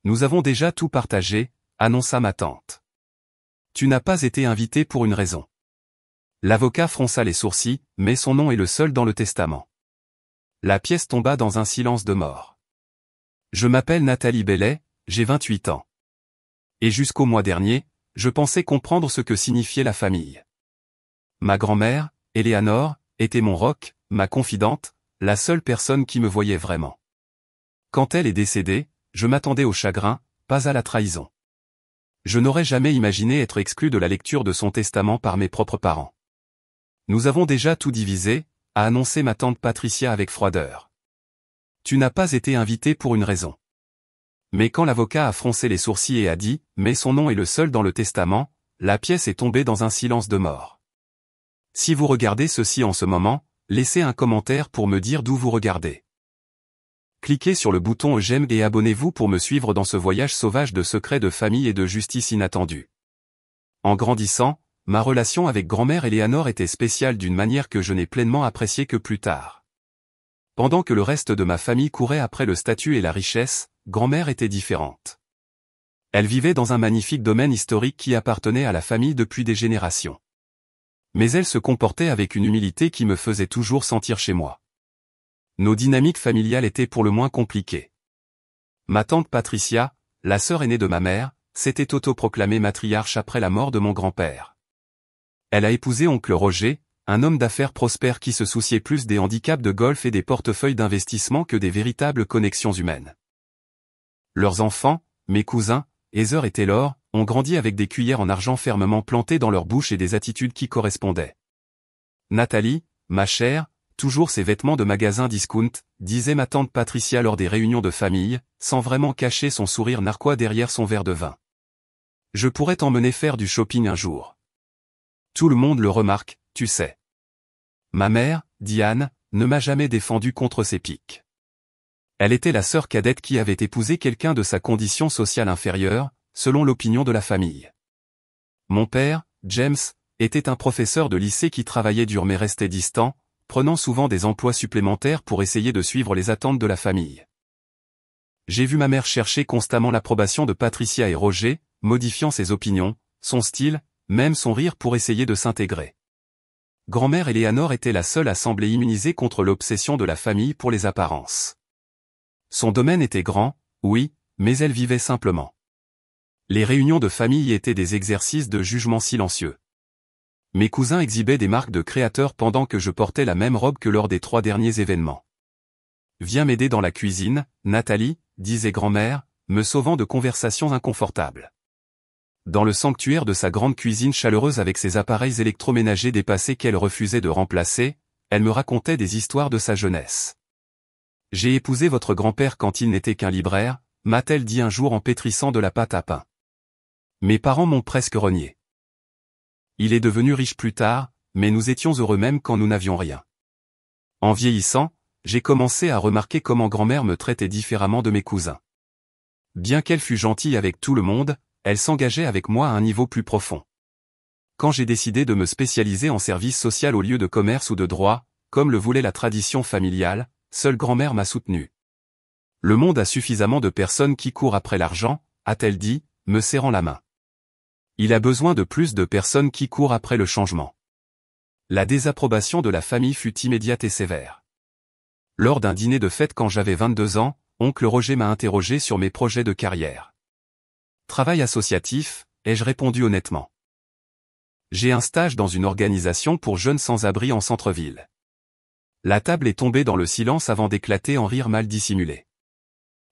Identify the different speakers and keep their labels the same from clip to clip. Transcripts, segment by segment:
Speaker 1: Nous avons déjà tout partagé, annonça ma tante. Tu n'as pas été invité pour une raison. L'avocat fronça les sourcils, mais son nom est le seul dans le testament. La pièce tomba dans un silence de mort. Je m'appelle Nathalie Bellet, j'ai 28 ans. Et jusqu'au mois dernier, je pensais comprendre ce que signifiait la famille. Ma grand-mère, Éléanore, était mon roc, ma confidente, la seule personne qui me voyait vraiment. Quand elle est décédée, je m'attendais au chagrin, pas à la trahison. Je n'aurais jamais imaginé être exclu de la lecture de son testament par mes propres parents. Nous avons déjà tout divisé, a annoncé ma tante Patricia avec froideur. Tu n'as pas été invité pour une raison. Mais quand l'avocat a froncé les sourcils et a dit « mais son nom est le seul dans le testament », la pièce est tombée dans un silence de mort. Si vous regardez ceci en ce moment, laissez un commentaire pour me dire d'où vous regardez. Cliquez sur le bouton j'aime et abonnez-vous pour me suivre dans ce voyage sauvage de secrets de famille et de justice inattendue. En grandissant, ma relation avec grand-mère Éléanore était spéciale d'une manière que je n'ai pleinement appréciée que plus tard. Pendant que le reste de ma famille courait après le statut et la richesse, grand-mère était différente. Elle vivait dans un magnifique domaine historique qui appartenait à la famille depuis des générations. Mais elle se comportait avec une humilité qui me faisait toujours sentir chez moi. Nos dynamiques familiales étaient pour le moins compliquées. Ma tante Patricia, la sœur aînée de ma mère, s'était autoproclamée matriarche après la mort de mon grand-père. Elle a épousé oncle Roger, un homme d'affaires prospère qui se souciait plus des handicaps de golf et des portefeuilles d'investissement que des véritables connexions humaines. Leurs enfants, mes cousins, Heather et Taylor, ont grandi avec des cuillères en argent fermement plantées dans leur bouche et des attitudes qui correspondaient. Nathalie, ma chère, toujours ses vêtements de magasin discount, disait ma tante Patricia lors des réunions de famille, sans vraiment cacher son sourire narquois derrière son verre de vin. Je pourrais t'emmener faire du shopping un jour. Tout le monde le remarque, tu sais. Ma mère, Diane, ne m'a jamais défendu contre ses piques. Elle était la sœur cadette qui avait épousé quelqu'un de sa condition sociale inférieure, selon l'opinion de la famille. Mon père, James, était un professeur de lycée qui travaillait dur mais restait distant, prenant souvent des emplois supplémentaires pour essayer de suivre les attentes de la famille. J'ai vu ma mère chercher constamment l'approbation de Patricia et Roger, modifiant ses opinions, son style, même son rire pour essayer de s'intégrer. Grand-mère Éléanore était la seule à sembler immunisée contre l'obsession de la famille pour les apparences. Son domaine était grand, oui, mais elle vivait simplement. Les réunions de famille étaient des exercices de jugement silencieux. Mes cousins exhibaient des marques de créateurs pendant que je portais la même robe que lors des 3 derniers événements. « Viens m'aider dans la cuisine, Nathalie », disait grand-mère, me sauvant de conversations inconfortables. Dans le sanctuaire de sa grande cuisine chaleureuse avec ses appareils électroménagers dépassés qu'elle refusait de remplacer, elle me racontait des histoires de sa jeunesse. « J'ai épousé votre grand-père quand il n'était qu'un libraire », m'a-t-elle dit un jour en pétrissant de la pâte à pain. Mes parents m'ont presque renié. Il est devenu riche plus tard, mais nous étions heureux même quand nous n'avions rien. En vieillissant, j'ai commencé à remarquer comment grand-mère me traitait différemment de mes cousins. Bien qu'elle fût gentille avec tout le monde, elle s'engageait avec moi à un niveau plus profond. Quand j'ai décidé de me spécialiser en service social au lieu de commerce ou de droit, comme le voulait la tradition familiale, seule grand-mère m'a soutenu. Le monde a suffisamment de personnes qui courent après l'argent, a-t-elle dit, me serrant la main. Il a besoin de plus de personnes qui courent après le changement. La désapprobation de la famille fut immédiate et sévère. Lors d'un dîner de fête quand j'avais 22 ans, oncle Roger m'a interrogé sur mes projets de carrière. Travail associatif, ai-je répondu honnêtement. J'ai un stage dans une organisation pour jeunes sans-abri en centre-ville. La table est tombée dans le silence avant d'éclater en rire mal dissimulé.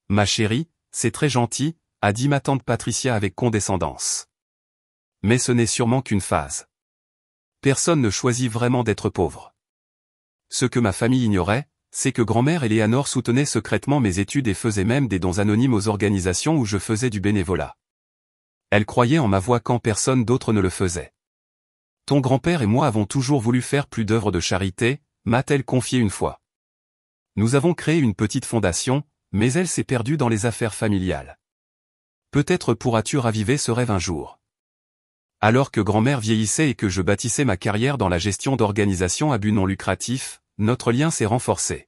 Speaker 1: Ma chérie, c'est très gentil, a dit ma tante Patricia avec condescendance. Mais ce n'est sûrement qu'une phase. Personne ne choisit vraiment d'être pauvre. Ce que ma famille ignorait, c'est que grand-mère Éléanore soutenait secrètement mes études et faisait même des dons anonymes aux organisations où je faisais du bénévolat. Elle croyait en ma voix quand personne d'autre ne le faisait. Ton grand-père et moi avons toujours voulu faire plus d'œuvres de charité, m'a-t-elle confié une fois. Nous avons créé une petite fondation, mais elle s'est perdue dans les affaires familiales. Peut-être pourras-tu raviver ce rêve un jour. Alors que grand-mère vieillissait et que je bâtissais ma carrière dans la gestion d'organisations à but non lucratif, notre lien s'est renforcé.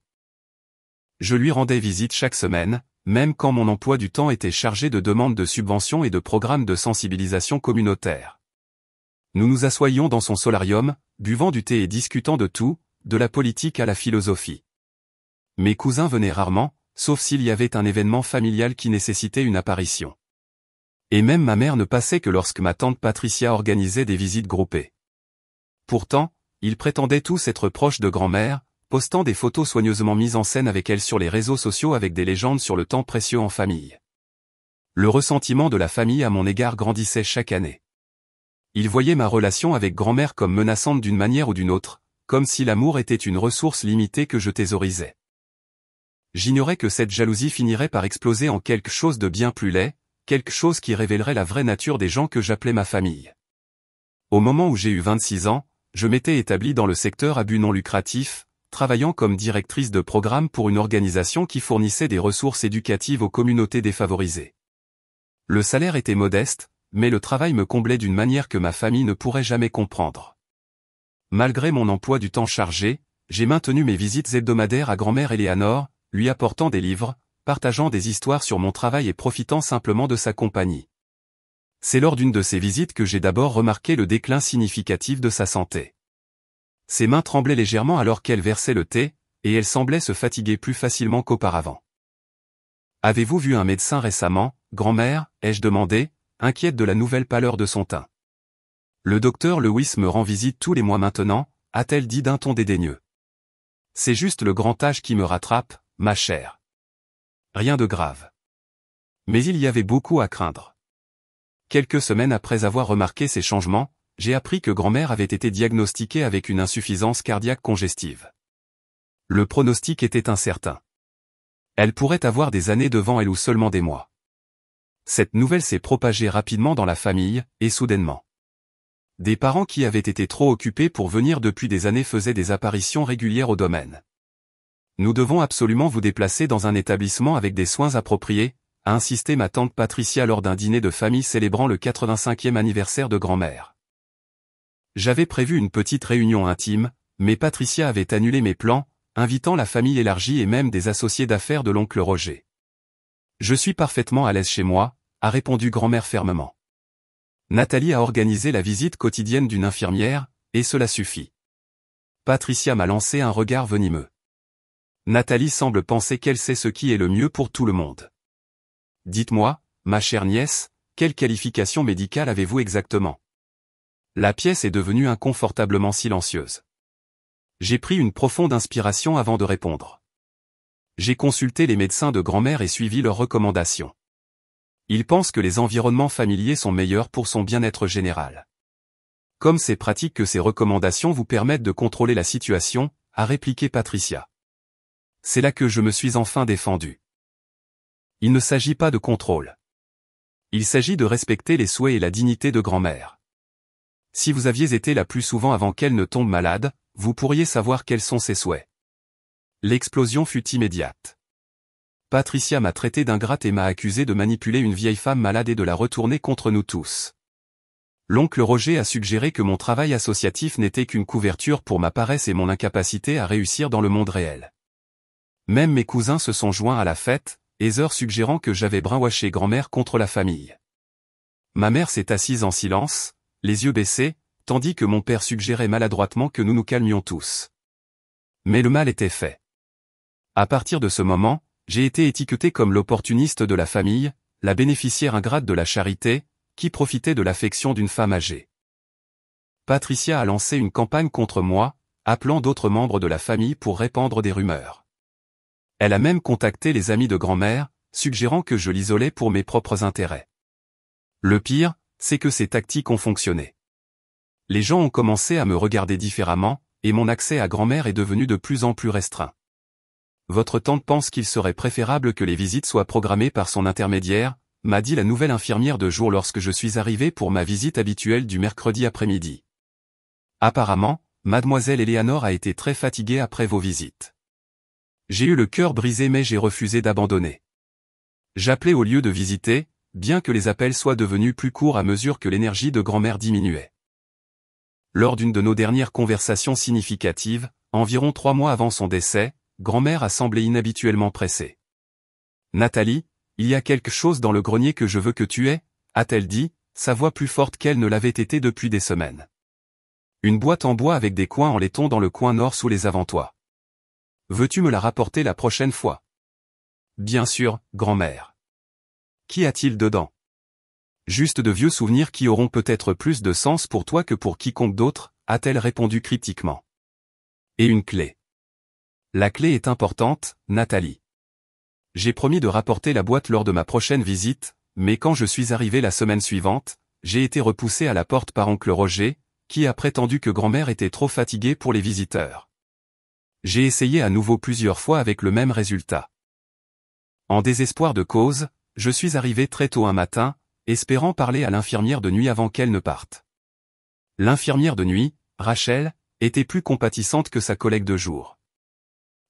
Speaker 1: Je lui rendais visite chaque semaine, même quand mon emploi du temps était chargé de demandes de subventions et de programmes de sensibilisation communautaire. Nous nous assoyions dans son solarium, buvant du thé et discutant de tout, de la politique à la philosophie. Mes cousins venaient rarement, sauf s'il y avait un événement familial qui nécessitait une apparition. Et même ma mère ne passait que lorsque ma tante Patricia organisait des visites groupées. Pourtant, ils prétendaient tous être proches de grand-mère, postant des photos soigneusement mises en scène avec elle sur les réseaux sociaux avec des légendes sur le temps précieux en famille. Le ressentiment de la famille à mon égard grandissait chaque année. Ils voyaient ma relation avec grand-mère comme menaçante d'une manière ou d'une autre, comme si l'amour était une ressource limitée que je thésaurisais. J'ignorais que cette jalousie finirait par exploser en quelque chose de bien plus laid, quelque chose qui révélerait la vraie nature des gens que j'appelais ma famille. Au moment où j'ai eu 26 ans, je m'étais établie dans le secteur à but non lucratif, travaillant comme directrice de programme pour une organisation qui fournissait des ressources éducatives aux communautés défavorisées. Le salaire était modeste, mais le travail me comblait d'une manière que ma famille ne pourrait jamais comprendre. Malgré mon emploi du temps chargé, j'ai maintenu mes visites hebdomadaires à grand-mère Éléanore, lui apportant des livres, partageant des histoires sur mon travail et profitant simplement de sa compagnie. C'est lors d'une de ces visites que j'ai d'abord remarqué le déclin significatif de sa santé. Ses mains tremblaient légèrement alors qu'elle versait le thé, et elle semblait se fatiguer plus facilement qu'auparavant. « Avez-vous vu un médecin récemment, grand-mère » ai-je demandé, inquiète de la nouvelle pâleur de son teint. « Le docteur Lewis me rend visite tous les mois maintenant » a-t-elle dit d'un ton dédaigneux. « C'est juste le grand âge qui me rattrape, ma chère. Rien de grave. » Mais il y avait beaucoup à craindre. Quelques semaines après avoir remarqué ces changements, j'ai appris que grand-mère avait été diagnostiquée avec une insuffisance cardiaque congestive. Le pronostic était incertain. Elle pourrait avoir des années devant elle ou seulement des mois. Cette nouvelle s'est propagée rapidement dans la famille, et soudainement. Des parents qui avaient été trop occupés pour venir depuis des années faisaient des apparitions régulières au domaine. « Nous devons absolument vous déplacer dans un établissement avec des soins appropriés », a insisté ma tante Patricia lors d'un dîner de famille célébrant le 85e anniversaire de grand-mère. J'avais prévu une petite réunion intime, mais Patricia avait annulé mes plans, invitant la famille élargie et même des associés d'affaires de l'oncle Roger. « Je suis parfaitement à l'aise chez moi », a répondu grand-mère fermement. Nathalie a organisé la visite quotidienne d'une infirmière, et cela suffit. Patricia m'a lancé un regard venimeux. Nathalie semble penser qu'elle sait ce qui est le mieux pour tout le monde. Dites-moi, ma chère nièce, quelle qualification médicale avez-vous exactement? La pièce est devenue inconfortablement silencieuse. J'ai pris une profonde inspiration avant de répondre. J'ai consulté les médecins de grand-mère et suivi leurs recommandations. Ils pensent que les environnements familiers sont meilleurs pour son bien-être général. Comme c'est pratique que ces recommandations vous permettent de contrôler la situation, a répliqué Patricia. C'est là que je me suis enfin défendu. Il ne s'agit pas de contrôle. Il s'agit de respecter les souhaits et la dignité de grand-mère. Si vous aviez été là plus souvent avant qu'elle ne tombe malade, vous pourriez savoir quels sont ses souhaits. L'explosion fut immédiate. Patricia m'a traité d'ingrate et m'a accusé de manipuler une vieille femme malade et de la retourner contre nous tous. L'oncle Roger a suggéré que mon travail associatif n'était qu'une couverture pour ma paresse et mon incapacité à réussir dans le monde réel. Même mes cousins se sont joints à la fête, Heather suggérant que j'avais brainwashé grand-mère contre la famille. Ma mère s'est assise en silence, les yeux baissés, tandis que mon père suggérait maladroitement que nous nous calmions tous. Mais le mal était fait. À partir de ce moment, j'ai été étiqueté comme l'opportuniste de la famille, la bénéficiaire ingrate de la charité, qui profitait de l'affection d'une femme âgée. Patricia a lancé une campagne contre moi, appelant d'autres membres de la famille pour répandre des rumeurs. Elle a même contacté les amis de grand-mère, suggérant que je l'isolais pour mes propres intérêts. Le pire, c'est que ces tactiques ont fonctionné. Les gens ont commencé à me regarder différemment, et mon accès à grand-mère est devenu de plus en plus restreint. Votre tante pense qu'il serait préférable que les visites soient programmées par son intermédiaire, m'a dit la nouvelle infirmière de jour lorsque je suis arrivé pour ma visite habituelle du mercredi après-midi. Apparemment, mademoiselle Éléanore a été très fatiguée après vos visites. J'ai eu le cœur brisé mais j'ai refusé d'abandonner. J'appelais au lieu de visiter, bien que les appels soient devenus plus courts à mesure que l'énergie de grand-mère diminuait. Lors d'une de nos dernières conversations significatives, environ 3 mois avant son décès, grand-mère a semblé inhabituellement pressée. Nathalie, il y a quelque chose dans le grenier que je veux que tu aies, a-t-elle dit, sa voix plus forte qu'elle ne l'avait été depuis des semaines. Une boîte en bois avec des coins en laiton dans le coin nord sous les avant-toits. Veux-tu me la rapporter la prochaine fois? Bien sûr, grand-mère. Qu'y a-t-il dedans? Juste de vieux souvenirs qui auront peut-être plus de sens pour toi que pour quiconque d'autre, a-t-elle répondu critiquement. Et une clé. La clé est importante, Nathalie. J'ai promis de rapporter la boîte lors de ma prochaine visite, mais quand je suis arrivé la semaine suivante, j'ai été repoussé à la porte par oncle Roger, qui a prétendu que grand-mère était trop fatiguée pour les visiteurs. J'ai essayé à nouveau plusieurs fois avec le même résultat. En désespoir de cause, je suis arrivé très tôt un matin, espérant parler à l'infirmière de nuit avant qu'elle ne parte. L'infirmière de nuit, Rachel, était plus compatissante que sa collègue de jour.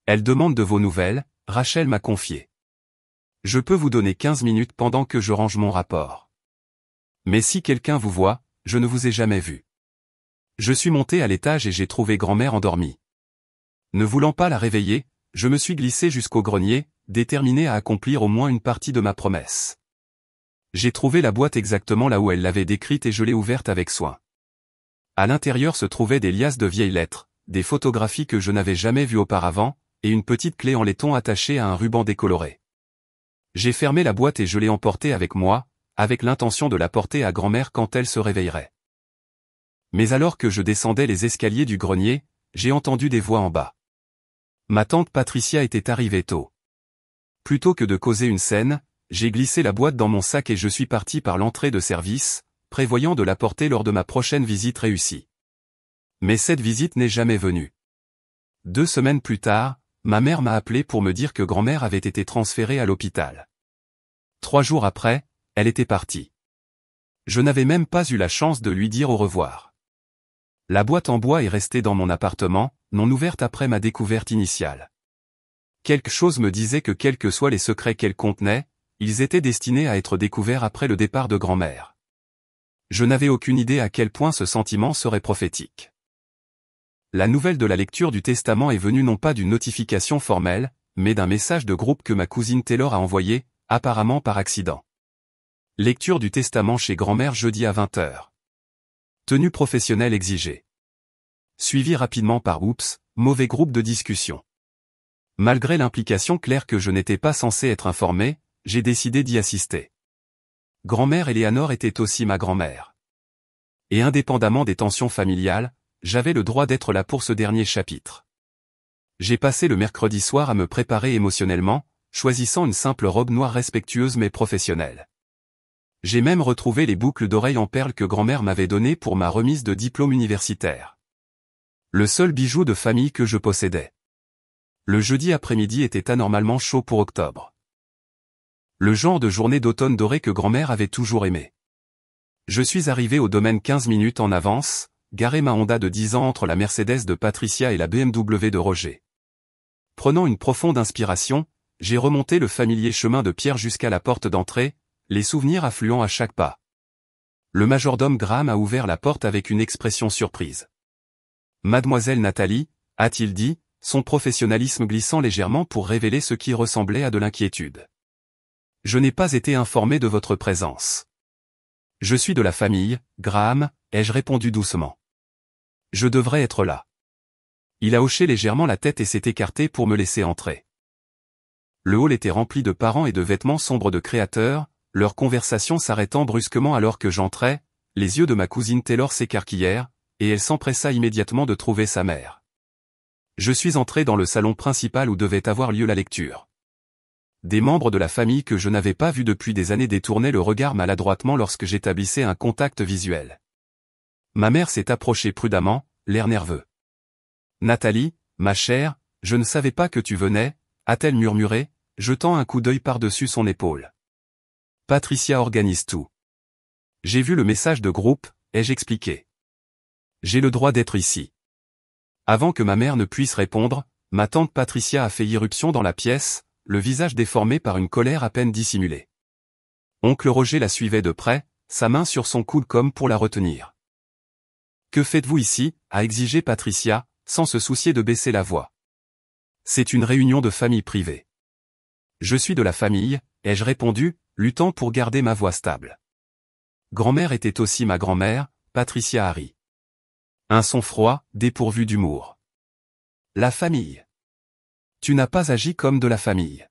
Speaker 1: Elle demande de vos nouvelles, Rachel m'a confié. Je peux vous donner 15 minutes pendant que je range mon rapport. Mais si quelqu'un vous voit, je ne vous ai jamais vu. Je suis monté à l'étage et j'ai trouvé grand-mère endormie. Ne voulant pas la réveiller, je me suis glissé jusqu'au grenier, déterminé à accomplir au moins une partie de ma promesse. J'ai trouvé la boîte exactement là où elle l'avait décrite et je l'ai ouverte avec soin. À l'intérieur se trouvaient des liasses de vieilles lettres, des photographies que je n'avais jamais vues auparavant, et une petite clé en laiton attachée à un ruban décoloré. J'ai fermé la boîte et je l'ai emportée avec moi, avec l'intention de la porter à grand-mère quand elle se réveillerait. Mais alors que je descendais les escaliers du grenier, j'ai entendu des voix en bas. Ma tante Patricia était arrivée tôt. Plutôt que de causer une scène, j'ai glissé la boîte dans mon sac et je suis parti par l'entrée de service, prévoyant de la porter lors de ma prochaine visite réussie. Mais cette visite n'est jamais venue. 2 semaines plus tard, ma mère m'a appelé pour me dire que grand-mère avait été transférée à l'hôpital. 3 jours après, elle était partie. Je n'avais même pas eu la chance de lui dire au revoir. La boîte en bois est restée dans mon appartement, non ouverte après ma découverte initiale. Quelque chose me disait que quels que soient les secrets qu'elle contenait, ils étaient destinés à être découverts après le départ de grand-mère. Je n'avais aucune idée à quel point ce sentiment serait prophétique. La nouvelle de la lecture du testament est venue non pas d'une notification formelle, mais d'un message de groupe que ma cousine Taylor a envoyé, apparemment par accident. Lecture du testament chez grand-mère jeudi à 20h. Tenue professionnelle exigée. Suivi rapidement par oups, mauvais groupe de discussion. Malgré l'implication claire que je n'étais pas censé être informé, j'ai décidé d'y assister. Grand-mère Eleanor était aussi ma grand-mère. Et indépendamment des tensions familiales, j'avais le droit d'être là pour ce dernier chapitre. J'ai passé le mercredi soir à me préparer émotionnellement, choisissant une simple robe noire respectueuse mais professionnelle. J'ai même retrouvé les boucles d'oreilles en perles que grand-mère m'avait données pour ma remise de diplôme universitaire. Le seul bijou de famille que je possédais. Le jeudi après-midi était anormalement chaud pour octobre. Le genre de journée d'automne doré que grand-mère avait toujours aimé. Je suis arrivé au domaine 15 minutes en avance, garé ma Honda de 10 ans entre la Mercedes de Patricia et la BMW de Roger. Prenant une profonde inspiration, j'ai remonté le familier chemin de pierre jusqu'à la porte d'entrée, les souvenirs affluant à chaque pas. Le majordome Graham a ouvert la porte avec une expression surprise. Mademoiselle Nathalie, a-t-il dit, son professionnalisme glissant légèrement pour révéler ce qui ressemblait à de l'inquiétude. Je n'ai pas été informé de votre présence. Je suis de la famille, Graham, ai-je répondu doucement. Je devrais être là. Il a hoché légèrement la tête et s'est écarté pour me laisser entrer. Le hall était rempli de parents et de vêtements sombres de créateurs, leur conversation s'arrêtant brusquement alors que j'entrais, les yeux de ma cousine Taylor s'écarquillèrent, et elle s'empressa immédiatement de trouver sa mère. Je suis entré dans le salon principal où devait avoir lieu la lecture. Des membres de la famille que je n'avais pas vus depuis des années détournaient le regard maladroitement lorsque j'établissais un contact visuel. Ma mère s'est approchée prudemment, l'air nerveux. « Nathalie, ma chère, je ne savais pas que tu venais », a-t-elle murmuré, jetant un coup d'œil par-dessus son épaule. Patricia organise tout. J'ai vu le message de groupe, ai-je expliqué. J'ai le droit d'être ici. Avant que ma mère ne puisse répondre, ma tante Patricia a fait irruption dans la pièce, le visage déformé par une colère à peine dissimulée. Oncle Roger la suivait de près, sa main sur son coude comme pour la retenir. « Que faites-vous ici » a exigé Patricia, sans se soucier de baisser la voix. « C'est une réunion de famille privée. » Je suis de la famille, ai-je répondu, luttant pour garder ma voix stable. Grand-mère était aussi ma grand-mère, Patricia Harry. Un son froid, dépourvu d'humour. La famille. Tu n'as pas agi comme de la famille.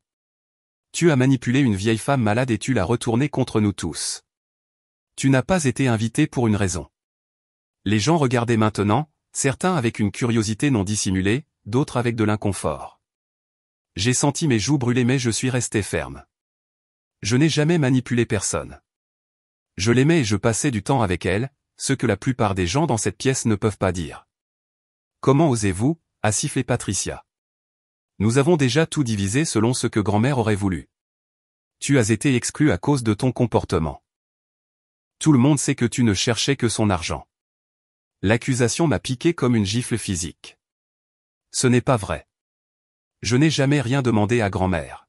Speaker 1: Tu as manipulé une vieille femme malade et tu l'as retournée contre nous tous. Tu n'as pas été invité pour une raison. Les gens regardaient maintenant, certains avec une curiosité non dissimulée, d'autres avec de l'inconfort. J'ai senti mes joues brûler mais je suis resté ferme. Je n'ai jamais manipulé personne. Je l'aimais et je passais du temps avec elle, ce que la plupart des gens dans cette pièce ne peuvent pas dire. Comment osez-vous, a sifflé Patricia. Nous avons déjà tout divisé selon ce que grand-mère aurait voulu. Tu as été exclu à cause de ton comportement. Tout le monde sait que tu ne cherchais que son argent. L'accusation m'a piqué comme une gifle physique. Ce n'est pas vrai. Je n'ai jamais rien demandé à grand-mère.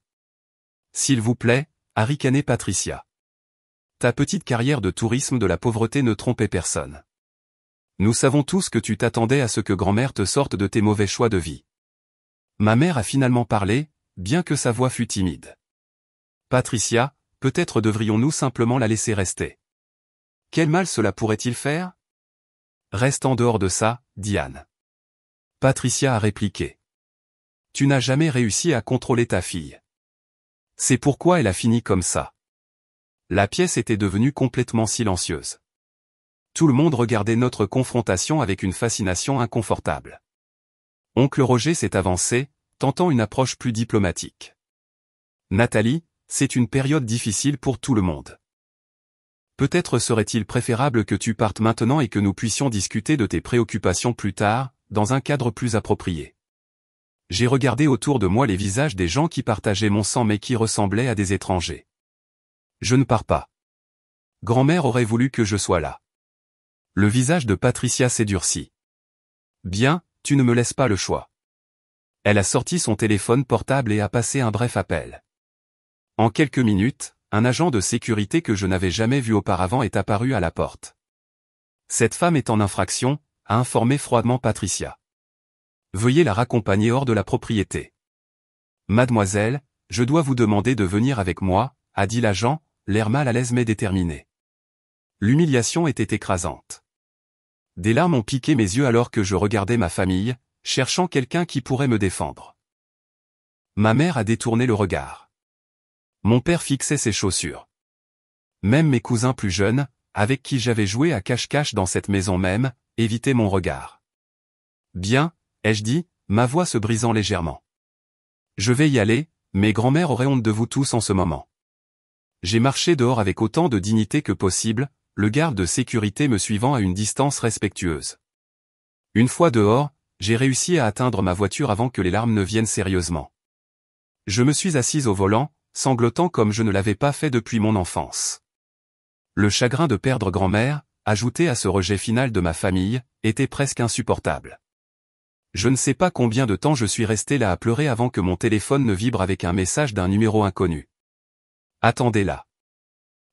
Speaker 1: S'il vous plaît, a ricané Patricia. Ta petite carrière de tourisme de la pauvreté ne trompait personne. Nous savons tous que tu t'attendais à ce que grand-mère te sorte de tes mauvais choix de vie. Ma mère a finalement parlé, bien que sa voix fût timide. Patricia, peut-être devrions-nous simplement la laisser rester. Quel mal cela pourrait-il faire? Reste en dehors de ça, Diane. Patricia a répliqué. Tu n'as jamais réussi à contrôler ta fille. C'est pourquoi elle a fini comme ça. La pièce était devenue complètement silencieuse. Tout le monde regardait notre confrontation avec une fascination inconfortable. Oncle Roger s'est avancé, tentant une approche plus diplomatique. Nathalie, c'est une période difficile pour tout le monde. Peut-être serait-il préférable que tu partes maintenant et que nous puissions discuter de tes préoccupations plus tard, dans un cadre plus approprié. J'ai regardé autour de moi les visages des gens qui partageaient mon sang mais qui ressemblaient à des étrangers. Je ne pars pas. Grand-mère aurait voulu que je sois là. Le visage de Patricia s'est durci. Bien, tu ne me laisses pas le choix. Elle a sorti son téléphone portable et a passé un bref appel. En quelques minutes, un agent de sécurité que je n'avais jamais vu auparavant est apparu à la porte. Cette femme est en infraction, a informé froidement Patricia. Veuillez la raccompagner hors de la propriété. Mademoiselle, je dois vous demander de venir avec moi, a dit l'agent, l'air mal à l'aise mais déterminé. L'humiliation était écrasante. Des larmes ont piqué mes yeux alors que je regardais ma famille, cherchant quelqu'un qui pourrait me défendre. Ma mère a détourné le regard. Mon père fixait ses chaussures. Même mes cousins plus jeunes, avec qui j'avais joué à cache-cache dans cette maison même, évitaient mon regard. Bien, ai-je dit, ma voix se brisant légèrement. Je vais y aller, mais grand-mère aurait honte de vous tous en ce moment. J'ai marché dehors avec autant de dignité que possible, le garde de sécurité me suivant à une distance respectueuse. Une fois dehors, j'ai réussi à atteindre ma voiture avant que les larmes ne viennent sérieusement. Je me suis assise au volant, sanglotant comme je ne l'avais pas fait depuis mon enfance. Le chagrin de perdre grand-mère, ajouté à ce rejet final de ma famille, était presque insupportable. Je ne sais pas combien de temps je suis resté là à pleurer avant que mon téléphone ne vibre avec un message d'un numéro inconnu. Attendez là.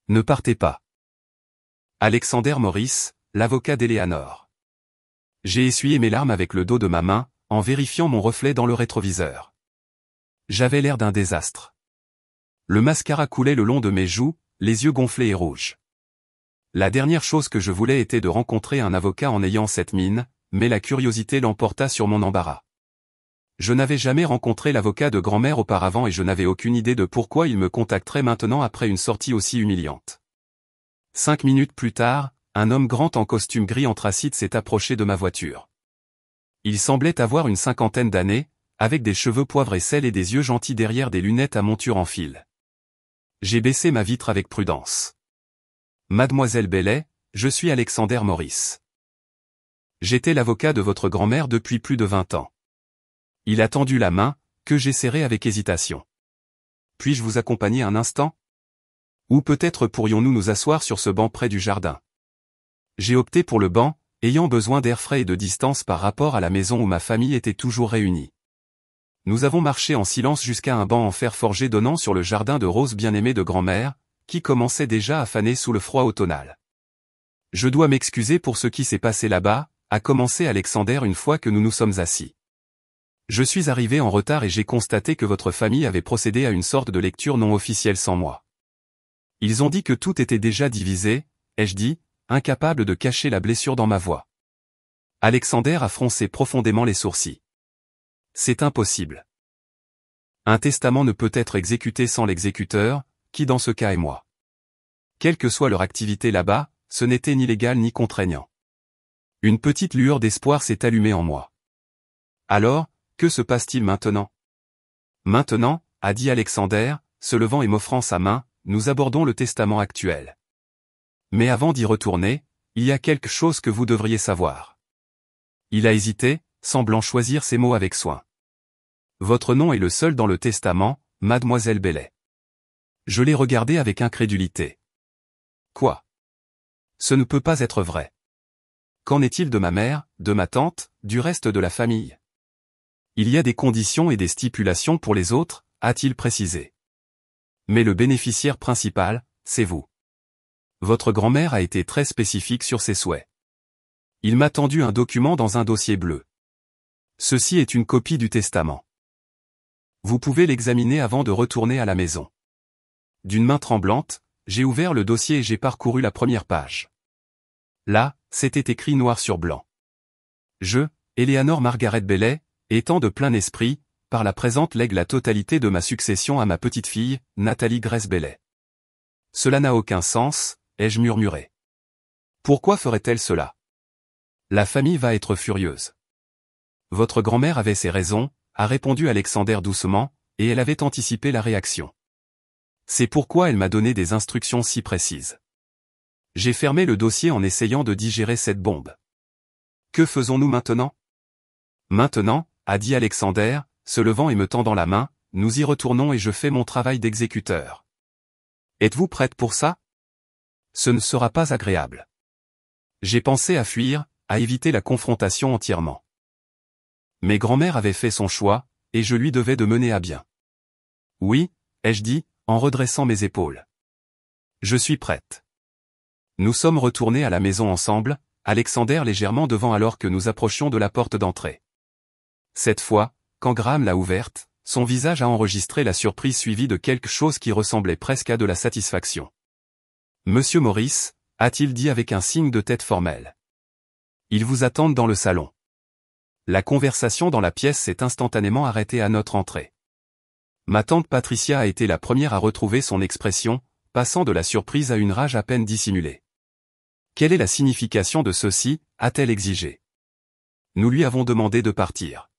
Speaker 1: Ne partez pas. Alexander Maurice, l'avocat d'Eleanor. J'ai essuyé mes larmes avec le dos de ma main, en vérifiant mon reflet dans le rétroviseur. J'avais l'air d'un désastre. Le mascara coulait le long de mes joues, les yeux gonflés et rouges. La dernière chose que je voulais était de rencontrer un avocat en ayant cette mine, mais la curiosité l'emporta sur mon embarras. Je n'avais jamais rencontré l'avocat de grand-mère auparavant et je n'avais aucune idée de pourquoi il me contacterait maintenant après une sortie aussi humiliante. 5 minutes plus tard, un homme grand en costume gris anthracite s'est approché de ma voiture. Il semblait avoir une 50aine d'années, avec des cheveux poivre et sel et des yeux gentils derrière des lunettes à monture en fil. J'ai baissé ma vitre avec prudence. Mademoiselle Bellet, je suis Alexander Maurice. J'étais l'avocat de votre grand-mère depuis plus de 20 ans. Il a tendu la main, que j'ai serrée avec hésitation. Puis-je vous accompagner un instant? Ou peut-être pourrions-nous nous asseoir sur ce banc près du jardin? J'ai opté pour le banc, ayant besoin d'air frais et de distance par rapport à la maison où ma famille était toujours réunie. Nous avons marché en silence jusqu'à un banc en fer forgé donnant sur le jardin de roses bien-aimé de grand-mère, qui commençait déjà à faner sous le froid automnal. Je dois m'excuser pour ce qui s'est passé là-bas, a commencé Alexander une fois que nous nous sommes assis. Je suis arrivé en retard et j'ai constaté que votre famille avait procédé à une sorte de lecture non officielle sans moi. Ils ont dit que tout était déjà divisé, ai-je dit, incapable de cacher la blessure dans ma voix. Alexander a froncé profondément les sourcils. C'est impossible. Un testament ne peut être exécuté sans l'exécuteur, qui dans ce cas est moi. Quelle que soit leur activité là-bas, ce n'était ni légal ni contraignant. Une petite lueur d'espoir s'est allumée en moi. Alors, que se passe-t-il maintenant? Maintenant, a dit Alexander, se levant et m'offrant sa main, nous abordons le testament actuel. Mais avant d'y retourner, il y a quelque chose que vous devriez savoir. Il a hésité, semblant choisir ses mots avec soin. Votre nom est le seul dans le testament, mademoiselle Bailey. Je l'ai regardé avec incrédulité. Quoi? Ce ne peut pas être vrai. Qu'en est-il de ma mère, de ma tante, du reste de la famille? Il y a des conditions et des stipulations pour les autres, a-t-il précisé. Mais le bénéficiaire principal, c'est vous. Votre grand-mère a été très spécifique sur ses souhaits. Il m'a tendu un document dans un dossier bleu. Ceci est une copie du testament. Vous pouvez l'examiner avant de retourner à la maison. D'une main tremblante, j'ai ouvert le dossier et j'ai parcouru la première page. Là, c'était écrit noir sur blanc. Je, Eleanor Margaret Bailey, étant de plein esprit, par la présente lègue la totalité de ma succession à ma petite-fille, Nathalie Grace Bailey. Cela n'a aucun sens, ai-je murmuré. Pourquoi ferait-elle cela? La famille va être furieuse. Votre grand-mère avait ses raisons, a répondu Alexander doucement, et elle avait anticipé la réaction. C'est pourquoi elle m'a donné des instructions si précises. J'ai fermé le dossier en essayant de digérer cette bombe. Que faisons-nous maintenant? Maintenant, a dit Alexander, se levant et me tendant la main, nous y retournons et je fais mon travail d'exécuteur. Êtes-vous prête pour ça? Ce ne sera pas agréable. J'ai pensé à fuir, à éviter la confrontation entièrement. Mais grand-mère avait fait son choix, et je lui devais de mener à bien. Oui, ai-je dit, en redressant mes épaules. Je suis prête. Nous sommes retournés à la maison ensemble, Alexander légèrement devant alors que nous approchions de la porte d'entrée. Cette fois, quand Graham l'a ouverte, son visage a enregistré la surprise suivie de quelque chose qui ressemblait presque à de la satisfaction. Monsieur Morris, a-t-il dit avec un signe de tête formel. Ils vous attendent dans le salon. La conversation dans la pièce s'est instantanément arrêtée à notre entrée. Ma tante Patricia a été la première à retrouver son expression, passant de la surprise à une rage à peine dissimulée. Quelle est la signification de ceci, a-t-elle exigé. Nous lui avons demandé de partir.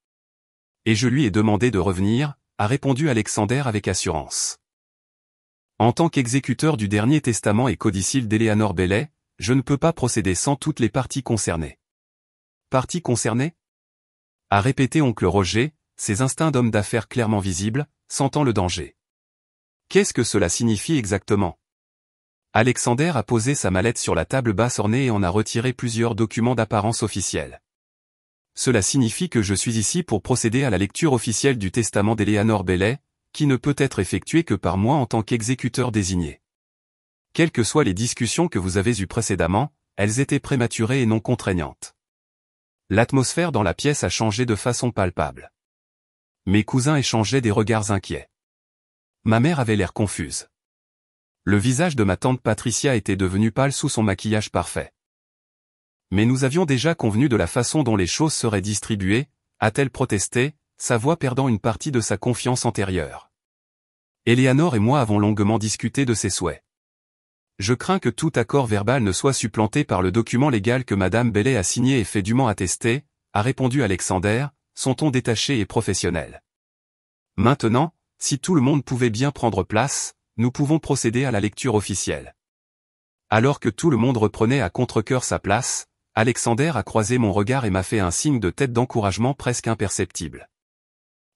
Speaker 1: Et je lui ai demandé de revenir, a répondu Alexander avec assurance. En tant qu'exécuteur du dernier testament et codicile d'Eleanor Bailey, je ne peux pas procéder sans toutes les parties concernées. Parties concernées? A répété oncle Roger, ses instincts d'homme d'affaires clairement visibles, sentant le danger. Qu'est-ce que cela signifie exactement? Alexander a posé sa mallette sur la table basse ornée et en a retiré plusieurs documents d'apparence officielle. Cela signifie que je suis ici pour procéder à la lecture officielle du testament d'Eleanor Bailey, qui ne peut être effectué que par moi en tant qu'exécuteur désigné. Quelles que soient les discussions que vous avez eues précédemment, elles étaient prématurées et non contraignantes. L'atmosphère dans la pièce a changé de façon palpable. Mes cousins échangeaient des regards inquiets. Ma mère avait l'air confuse. Le visage de ma tante Patricia était devenu pâle sous son maquillage parfait. Mais nous avions déjà convenu de la façon dont les choses seraient distribuées, a-t-elle protesté, sa voix perdant une partie de sa confiance antérieure. Eleanor et moi avons longuement discuté de ses souhaits. Je crains que tout accord verbal ne soit supplanté par le document légal que Madame Bailey a signé et fait dûment attester, a répondu Alexander, son ton détaché et professionnel. Maintenant, si tout le monde pouvait bien prendre place, nous pouvons procéder à la lecture officielle. Alors que tout le monde reprenait à contre-cœur sa place, Alexander a croisé mon regard et m'a fait un signe de tête d'encouragement presque imperceptible.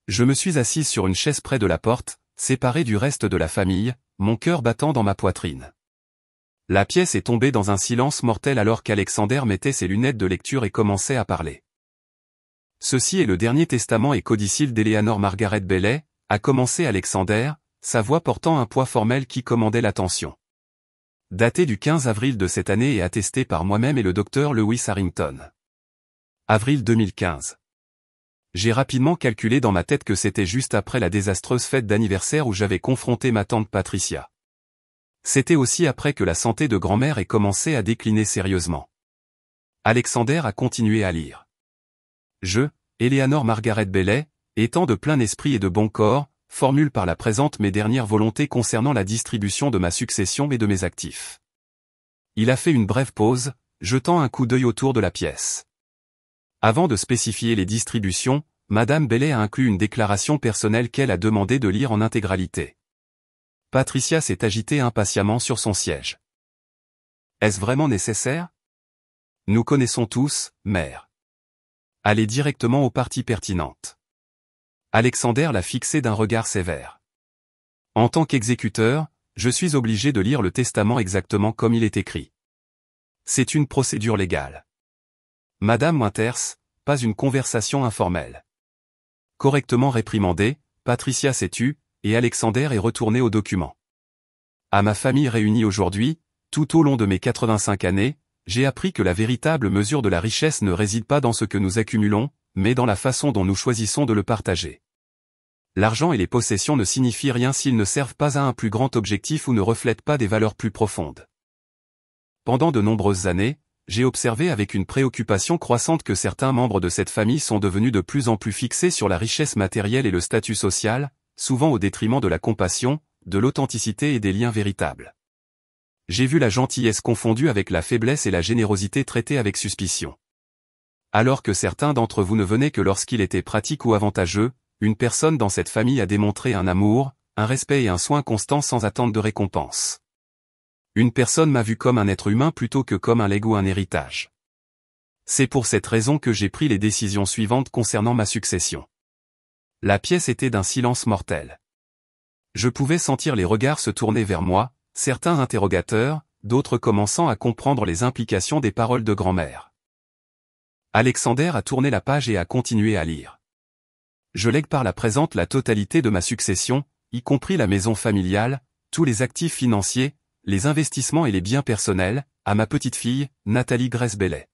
Speaker 1: Je me suis assise sur une chaise près de la porte, séparée du reste de la famille, mon cœur battant dans ma poitrine. La pièce est tombée dans un silence mortel alors qu'Alexander mettait ses lunettes de lecture et commençait à parler. Ceci est le dernier testament et codicile d'Eleanor Margaret Bailey, a commencé Alexander, sa voix portant un poids formel qui commandait l'attention. Daté du 15 avril de cette année et attesté par moi-même et le docteur Lewis Harrington. Avril 2015. J'ai rapidement calculé dans ma tête que c'était juste après la désastreuse fête d'anniversaire où j'avais confronté ma tante Patricia. C'était aussi après que la santé de grand-mère ait commencé à décliner sérieusement. Alexander a continué à lire. Je, Eleanor Margaret Bailey, étant de plein esprit et de bon corps, formule par la présente mes dernières volontés concernant la distribution de ma succession et de mes actifs. Il a fait une brève pause, jetant un coup d'œil autour de la pièce. Avant de spécifier les distributions, Madame Bailey a inclus une déclaration personnelle qu'elle a demandé de lire en intégralité. Patricia s'est agitée impatiemment sur son siège. Est-ce vraiment nécessaire? Nous connaissons tous, mère. Allez directement aux parties pertinentes. Alexander l'a fixé d'un regard sévère. En tant qu'exécuteur, je suis obligé de lire le testament exactement comme il est écrit. C'est une procédure légale. Madame Winters, pas une conversation informelle. Correctement réprimandée, Patricia s'est tue, et Alexander est retourné au document. À ma famille réunie aujourd'hui, tout au long de mes 85 années, j'ai appris que la véritable mesure de la richesse ne réside pas dans ce que nous accumulons, mais dans la façon dont nous choisissons de le partager. L'argent et les possessions ne signifient rien s'ils ne servent pas à un plus grand objectif ou ne reflètent pas des valeurs plus profondes. Pendant de nombreuses années, j'ai observé avec une préoccupation croissante que certains membres de cette famille sont devenus de plus en plus fixés sur la richesse matérielle et le statut social, souvent au détriment de la compassion, de l'authenticité et des liens véritables. J'ai vu la gentillesse confondue avec la faiblesse et la générosité traitée avec suspicion. Alors que certains d'entre vous ne venaient que lorsqu'il était pratique ou avantageux, une personne dans cette famille a démontré un amour, un respect et un soin constant sans attente de récompense. Une personne m'a vu comme un être humain plutôt que comme un legs ou un héritage. C'est pour cette raison que j'ai pris les décisions suivantes concernant ma succession. La pièce était d'un silence mortel. Je pouvais sentir les regards se tourner vers moi, certains interrogateurs, d'autres commençant à comprendre les implications des paroles de grand-mère. Alexander a tourné la page et a continué à lire. Je lègue par la présente la totalité de ma succession, y compris la maison familiale, tous les actifs financiers, les investissements et les biens personnels, à ma petite-fille, Nathalie Grace Bailey.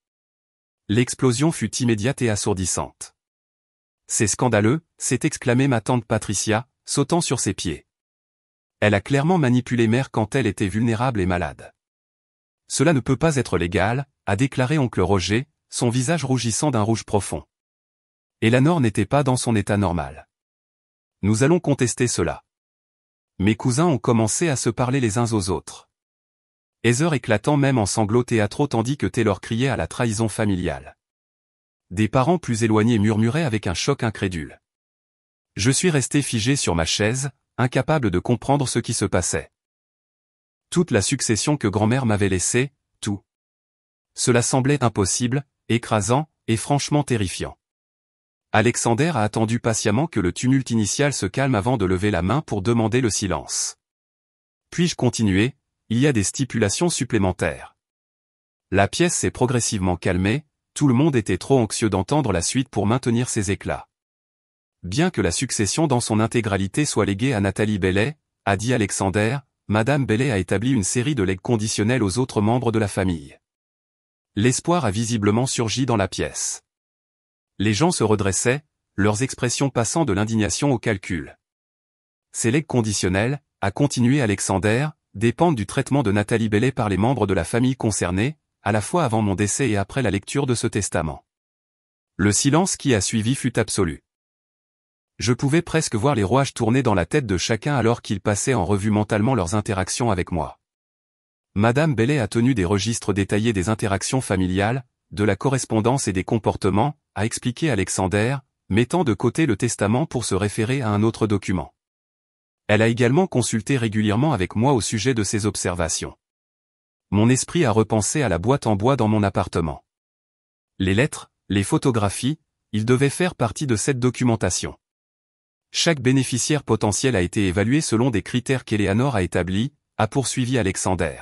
Speaker 1: L'explosion fut immédiate et assourdissante. C'est scandaleux, s'est exclamée ma tante Patricia, sautant sur ses pieds. Elle a clairement manipulé mère quand elle était vulnérable et malade. Cela ne peut pas être légal, a déclaré oncle Roger, son visage rougissant d'un rouge profond. Eleanor n'était pas dans son état normal. Nous allons contester cela. Mes cousins ont commencé à se parler les uns aux autres. Heather éclatant même en sanglots théâtraux tandis que Taylor criait à la trahison familiale. Des parents plus éloignés murmuraient avec un choc incrédule. Je suis resté figé sur ma chaise, incapable de comprendre ce qui se passait. Toute la succession que grand-mère m'avait laissée, tout. Cela semblait impossible, écrasant, et franchement terrifiant. Alexander a attendu patiemment que le tumulte initial se calme avant de lever la main pour demander le silence. Puis-je continuer? Il y a des stipulations supplémentaires. La pièce s'est progressivement calmée, tout le monde était trop anxieux d'entendre la suite pour maintenir ses éclats. Bien que la succession dans son intégralité soit léguée à Nathalie Bailey, a dit Alexander, Madame Bailey a établi une série de legs conditionnels aux autres membres de la famille. L'espoir a visiblement surgi dans la pièce. Les gens se redressaient, leurs expressions passant de l'indignation au calcul. Ces legs conditionnels, a continué Alexander, dépendent du traitement de Nathalie Bailey par les membres de la famille concernée, à la fois avant mon décès et après la lecture de ce testament. Le silence qui a suivi fut absolu. Je pouvais presque voir les rouages tourner dans la tête de chacun alors qu'ils passaient en revue mentalement leurs interactions avec moi. Madame Bailey a tenu des registres détaillés des interactions familiales, de la correspondance et des comportements, a expliqué Alexander, mettant de côté le testament pour se référer à un autre document. Elle a également consulté régulièrement avec moi au sujet de ses observations. Mon esprit a repensé à la boîte en bois dans mon appartement. Les lettres, les photographies, ils devaient faire partie de cette documentation. Chaque bénéficiaire potentiel a été évalué selon des critères qu'Eleanor a établis, a poursuivi Alexander.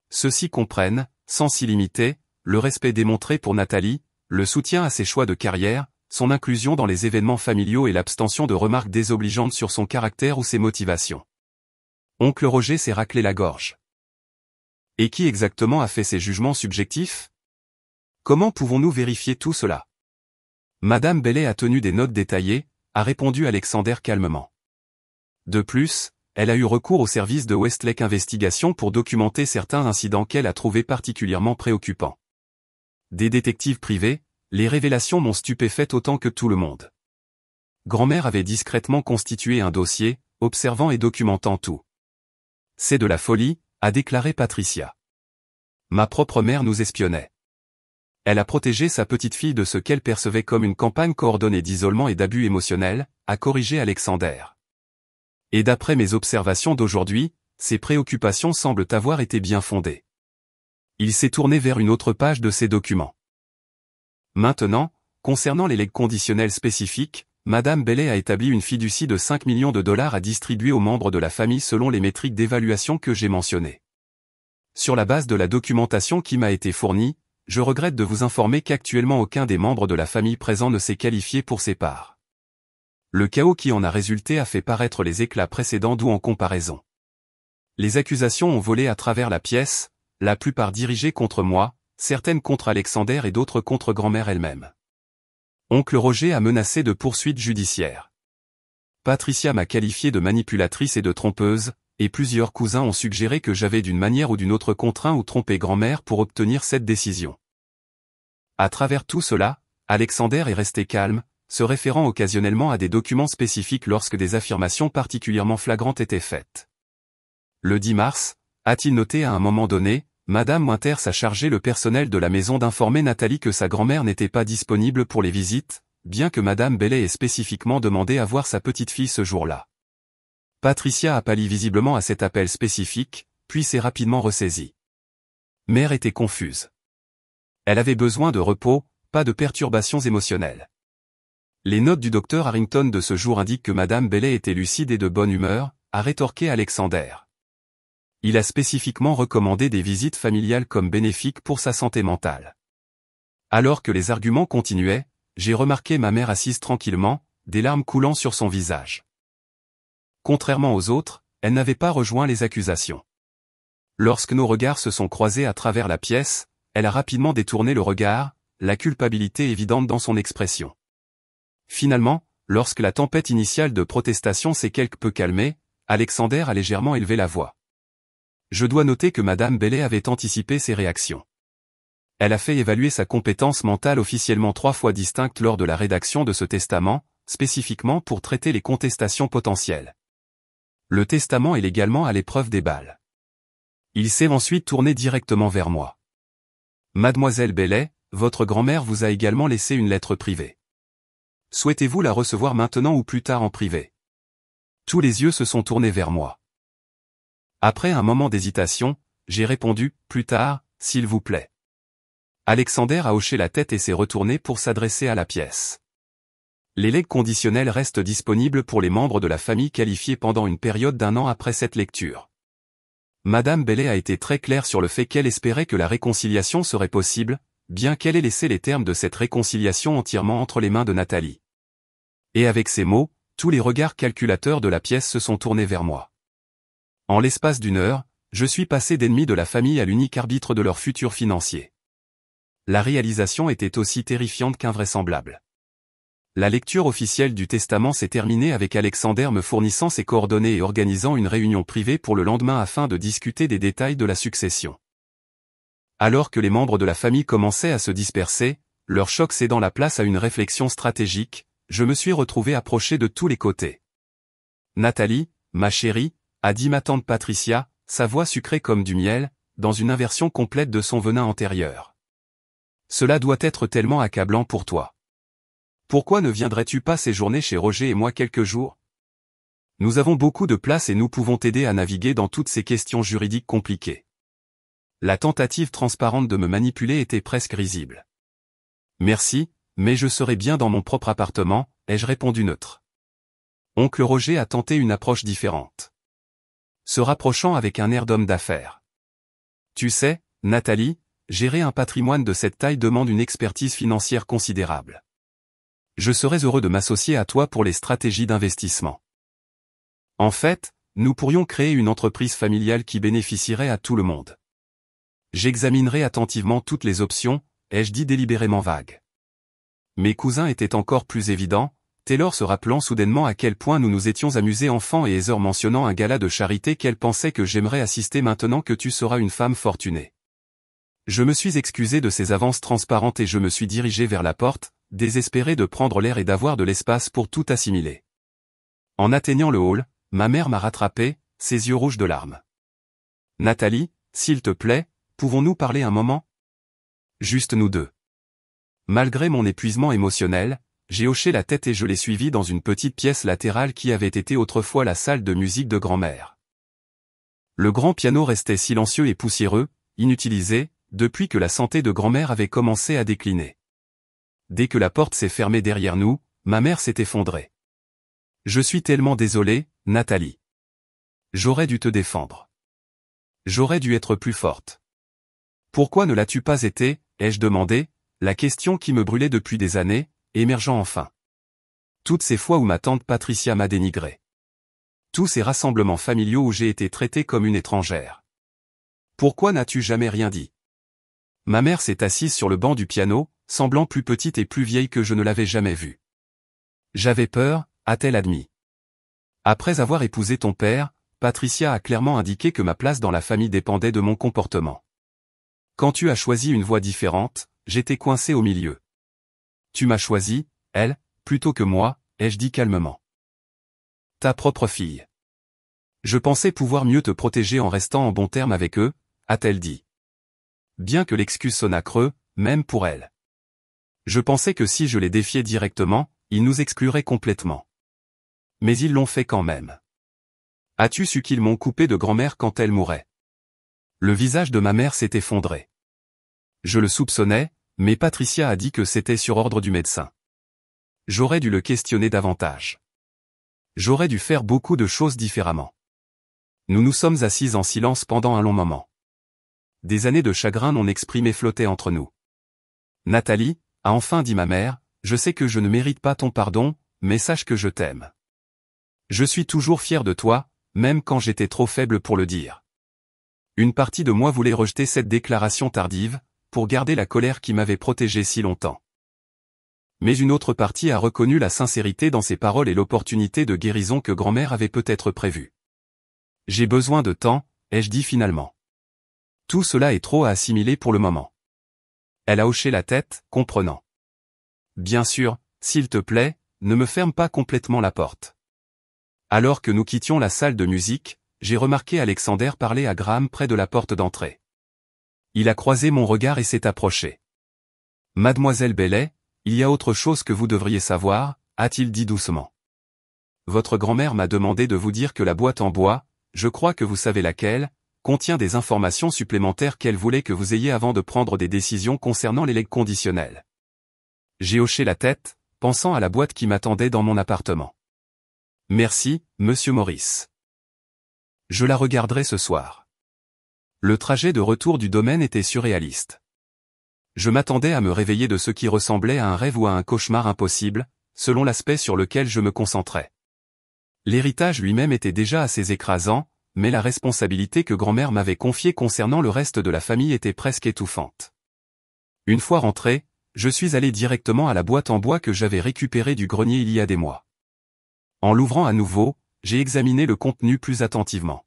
Speaker 1: Ceux-ci comprennent, sans s'y limiter, le respect démontré pour Nathalie, le soutien à ses choix de carrière, son inclusion dans les événements familiaux et l'abstention de remarques désobligeantes sur son caractère ou ses motivations. Oncle Roger s'est raclé la gorge. Et qui exactement a fait ces jugements subjectifs? Comment pouvons-nous vérifier tout cela? Madame Bellet a tenu des notes détaillées, a répondu Alexander calmement. De plus, elle a eu recours au service de Westlake Investigation pour documenter certains incidents qu'elle a trouvés particulièrement préoccupants. Des détectives privés, les révélations m'ont stupéfaite autant que tout le monde. Grand-mère avait discrètement constitué un dossier, observant et documentant tout. C'est de la folie, a déclaré Patricia. Ma propre mère nous espionnait. Elle a protégé sa petite-fille de ce qu'elle percevait comme une campagne coordonnée d'isolement et d'abus émotionnels, a corrigé Alexander. Et d'après mes observations d'aujourd'hui, ses préoccupations semblent avoir été bien fondées. Il s'est tourné vers une autre page de ses documents. Maintenant, concernant les legs conditionnels spécifiques, Madame Bellet a établi une fiducie de 5 millions de dollars à distribuer aux membres de la famille selon les métriques d'évaluation que j'ai mentionnées. Sur la base de la documentation qui m'a été fournie, je regrette de vous informer qu'actuellement aucun des membres de la famille présents ne s'est qualifié pour ces parts. Le chaos qui en a résulté a fait paraître les éclats précédents d'où en comparaison. Les accusations ont volé à travers la pièce, la plupart dirigées contre moi, certaines contre Alexander et d'autres contre grand-mère elle-même. Oncle Roger a menacé de poursuites judiciaires. Patricia m'a qualifié de manipulatrice et de trompeuse, et plusieurs cousins ont suggéré que j'avais d'une manière ou d'une autre contraint ou trompé grand-mère pour obtenir cette décision. À travers tout cela, Alexander est resté calme, se référant occasionnellement à des documents spécifiques lorsque des affirmations particulièrement flagrantes étaient faites. Le 10 mars, a-t-il noté à un moment donné, Madame Winters a chargé le personnel de la maison d'informer Nathalie que sa grand-mère n'était pas disponible pour les visites, bien que Madame Bellet ait spécifiquement demandé à voir sa petite-fille ce jour-là. Patricia a pâli visiblement à cet appel spécifique, puis s'est rapidement ressaisie. Mère était confuse. Elle avait besoin de repos, pas de perturbations émotionnelles. Les notes du docteur Harrington de ce jour indiquent que Madame Bellet était lucide et de bonne humeur, a rétorqué Alexander. Il a spécifiquement recommandé des visites familiales comme bénéfiques pour sa santé mentale. Alors que les arguments continuaient, j'ai remarqué ma mère assise tranquillement, des larmes coulant sur son visage. Contrairement aux autres, elle n'avait pas rejoint les accusations. Lorsque nos regards se sont croisés à travers la pièce, elle a rapidement détourné le regard, la culpabilité évidente dans son expression. Finalement, lorsque la tempête initiale de protestation s'est quelque peu calmée, Alexander a légèrement élevé la voix. Je dois noter que Madame Bellet avait anticipé ses réactions. Elle a fait évaluer sa compétence mentale officiellement 3 fois distincte lors de la rédaction de ce testament, spécifiquement pour traiter les contestations potentielles. Le testament est légalement à l'épreuve des balles. Il s'est ensuite tourné directement vers moi. Mademoiselle Bellet, votre grand-mère vous a également laissé une lettre privée. Souhaitez-vous la recevoir maintenant ou plus tard en privé? Tous les yeux se sont tournés vers moi. Après un moment d'hésitation, j'ai répondu, plus tard, s'il vous plaît. Alexander a hoché la tête et s'est retourné pour s'adresser à la pièce. Les legs conditionnels restent disponibles pour les membres de la famille qualifiés pendant une période d'1 an après cette lecture. Madame Bellet a été très claire sur le fait qu'elle espérait que la réconciliation serait possible, bien qu'elle ait laissé les termes de cette réconciliation entièrement entre les mains de Nathalie. Et avec ces mots, tous les regards calculateurs de la pièce se sont tournés vers moi. En l'espace d'1 heure, je suis passé d'ennemi de la famille à l'unique arbitre de leur futur financier. La réalisation était aussi terrifiante qu'invraisemblable. La lecture officielle du testament s'est terminée avec Alexander me fournissant ses coordonnées et organisant une réunion privée pour le lendemain afin de discuter des détails de la succession. Alors que les membres de la famille commençaient à se disperser, leur choc cédant la place à une réflexion stratégique, je me suis retrouvé approché de tous les côtés. Nathalie, ma chérie, a dit ma tante Patricia, sa voix sucrée comme du miel, dans une inversion complète de son venin antérieur. Cela doit être tellement accablant pour toi. Pourquoi ne viendrais-tu pas séjourner chez Roger et moi quelques jours? Nous avons beaucoup de place et nous pouvons t'aider à naviguer dans toutes ces questions juridiques compliquées. La tentative transparente de me manipuler était presque risible. Merci, mais je serai bien dans mon propre appartement, ai-je répondu neutre. Oncle Roger a tenté une approche différente. Se rapprochant avec un air d'homme d'affaires. Tu sais, Nathalie, gérer un patrimoine de cette taille demande une expertise financière considérable. Je serais heureux de m'associer à toi pour les stratégies d'investissement. En fait, nous pourrions créer une entreprise familiale qui bénéficierait à tout le monde. J'examinerai attentivement toutes les options, ai-je dit délibérément vague. Mes cousins étaient encore plus évidents, Taylor se rappelant soudainement à quel point nous nous étions amusés enfants et Heather mentionnant un gala de charité qu'elle pensait que j'aimerais assister maintenant que tu seras une femme fortunée. Je me suis excusé de ces avances transparentes et je me suis dirigé vers la porte, désespéré de prendre l'air et d'avoir de l'espace pour tout assimiler. En atteignant le hall, ma mère m'a rattrapé, ses yeux rouges de larmes. « Nathalie, s'il te plaît, pouvons-nous parler un moment ? Juste nous deux. » Malgré mon épuisement émotionnel, j'ai hoché la tête et je l'ai suivi dans une petite pièce latérale qui avait été autrefois la salle de musique de grand-mère. Le grand piano restait silencieux et poussiéreux, inutilisé, depuis que la santé de grand-mère avait commencé à décliner. Dès que la porte s'est fermée derrière nous, ma mère s'est effondrée. « Je suis tellement désolé, Nathalie. J'aurais dû te défendre. J'aurais dû être plus forte. Pourquoi ne l'as-tu pas été, ai-je demandé, la question qui me brûlait depuis des années, émergeant enfin. Toutes ces fois où ma tante Patricia m'a dénigré. Tous ces rassemblements familiaux où j'ai été traitée comme une étrangère. Pourquoi n'as-tu jamais rien dit ? Ma mère s'est assise sur le banc du piano, semblant plus petite et plus vieille que je ne l'avais jamais vue. J'avais peur, a-t-elle admis. Après avoir épousé ton père, Patricia a clairement indiqué que ma place dans la famille dépendait de mon comportement. Quand tu as choisi une voie différente, j'étais coincé au milieu. Tu m'as choisi, elle, plutôt que moi, ai-je dit calmement. Ta propre fille. Je pensais pouvoir mieux te protéger en restant en bons termes avec eux, a-t-elle dit. Bien que l'excuse sonnât creux, même pour elle. Je pensais que si je les défiais directement, ils nous excluraient complètement. Mais ils l'ont fait quand même. As-tu su qu'ils m'ont coupé de grand-mère quand elle mourait ? Le visage de ma mère s'est effondré. Je le soupçonnais, mais Patricia a dit que c'était sur ordre du médecin. J'aurais dû le questionner davantage. J'aurais dû faire beaucoup de choses différemment. Nous nous sommes assis en silence pendant un long moment. Des années de chagrin non exprimé flottaient entre nous. Nathalie, a enfin dit ma mère, je sais que je ne mérite pas ton pardon, mais sache que je t'aime. Je suis toujours fier de toi, même quand j'étais trop faible pour le dire. Une partie de moi voulait rejeter cette déclaration tardive, pour garder la colère qui m'avait protégé si longtemps. Mais une autre partie a reconnu la sincérité dans ses paroles et l'opportunité de guérison que grand-mère avait peut-être prévue. J'ai besoin de temps, ai-je dit finalement. Tout cela est trop à assimiler pour le moment. Elle a hoché la tête, comprenant. Bien sûr, s'il te plaît, ne me ferme pas complètement la porte. Alors que nous quittions la salle de musique, j'ai remarqué Alexander parler à Graham près de la porte d'entrée. Il a croisé mon regard et s'est approché. Mademoiselle Bailey, il y a autre chose que vous devriez savoir, a-t-il dit doucement. Votre grand-mère m'a demandé de vous dire que la boîte en bois, je crois que vous savez laquelle, contient des informations supplémentaires qu'elle voulait que vous ayez avant de prendre des décisions concernant les legs conditionnels. J'ai hoché la tête, pensant à la boîte qui m'attendait dans mon appartement. Merci, monsieur Morris. Je la regarderai ce soir. Le trajet de retour du domaine était surréaliste. Je m'attendais à me réveiller de ce qui ressemblait à un rêve ou à un cauchemar impossible, selon l'aspect sur lequel je me concentrais. L'héritage lui-même était déjà assez écrasant, mais la responsabilité que grand-mère m'avait confiée concernant le reste de la famille était presque étouffante. Une fois rentré, je suis allé directement à la boîte en bois que j'avais récupérée du grenier il y a des mois. En l'ouvrant à nouveau, j'ai examiné le contenu plus attentivement.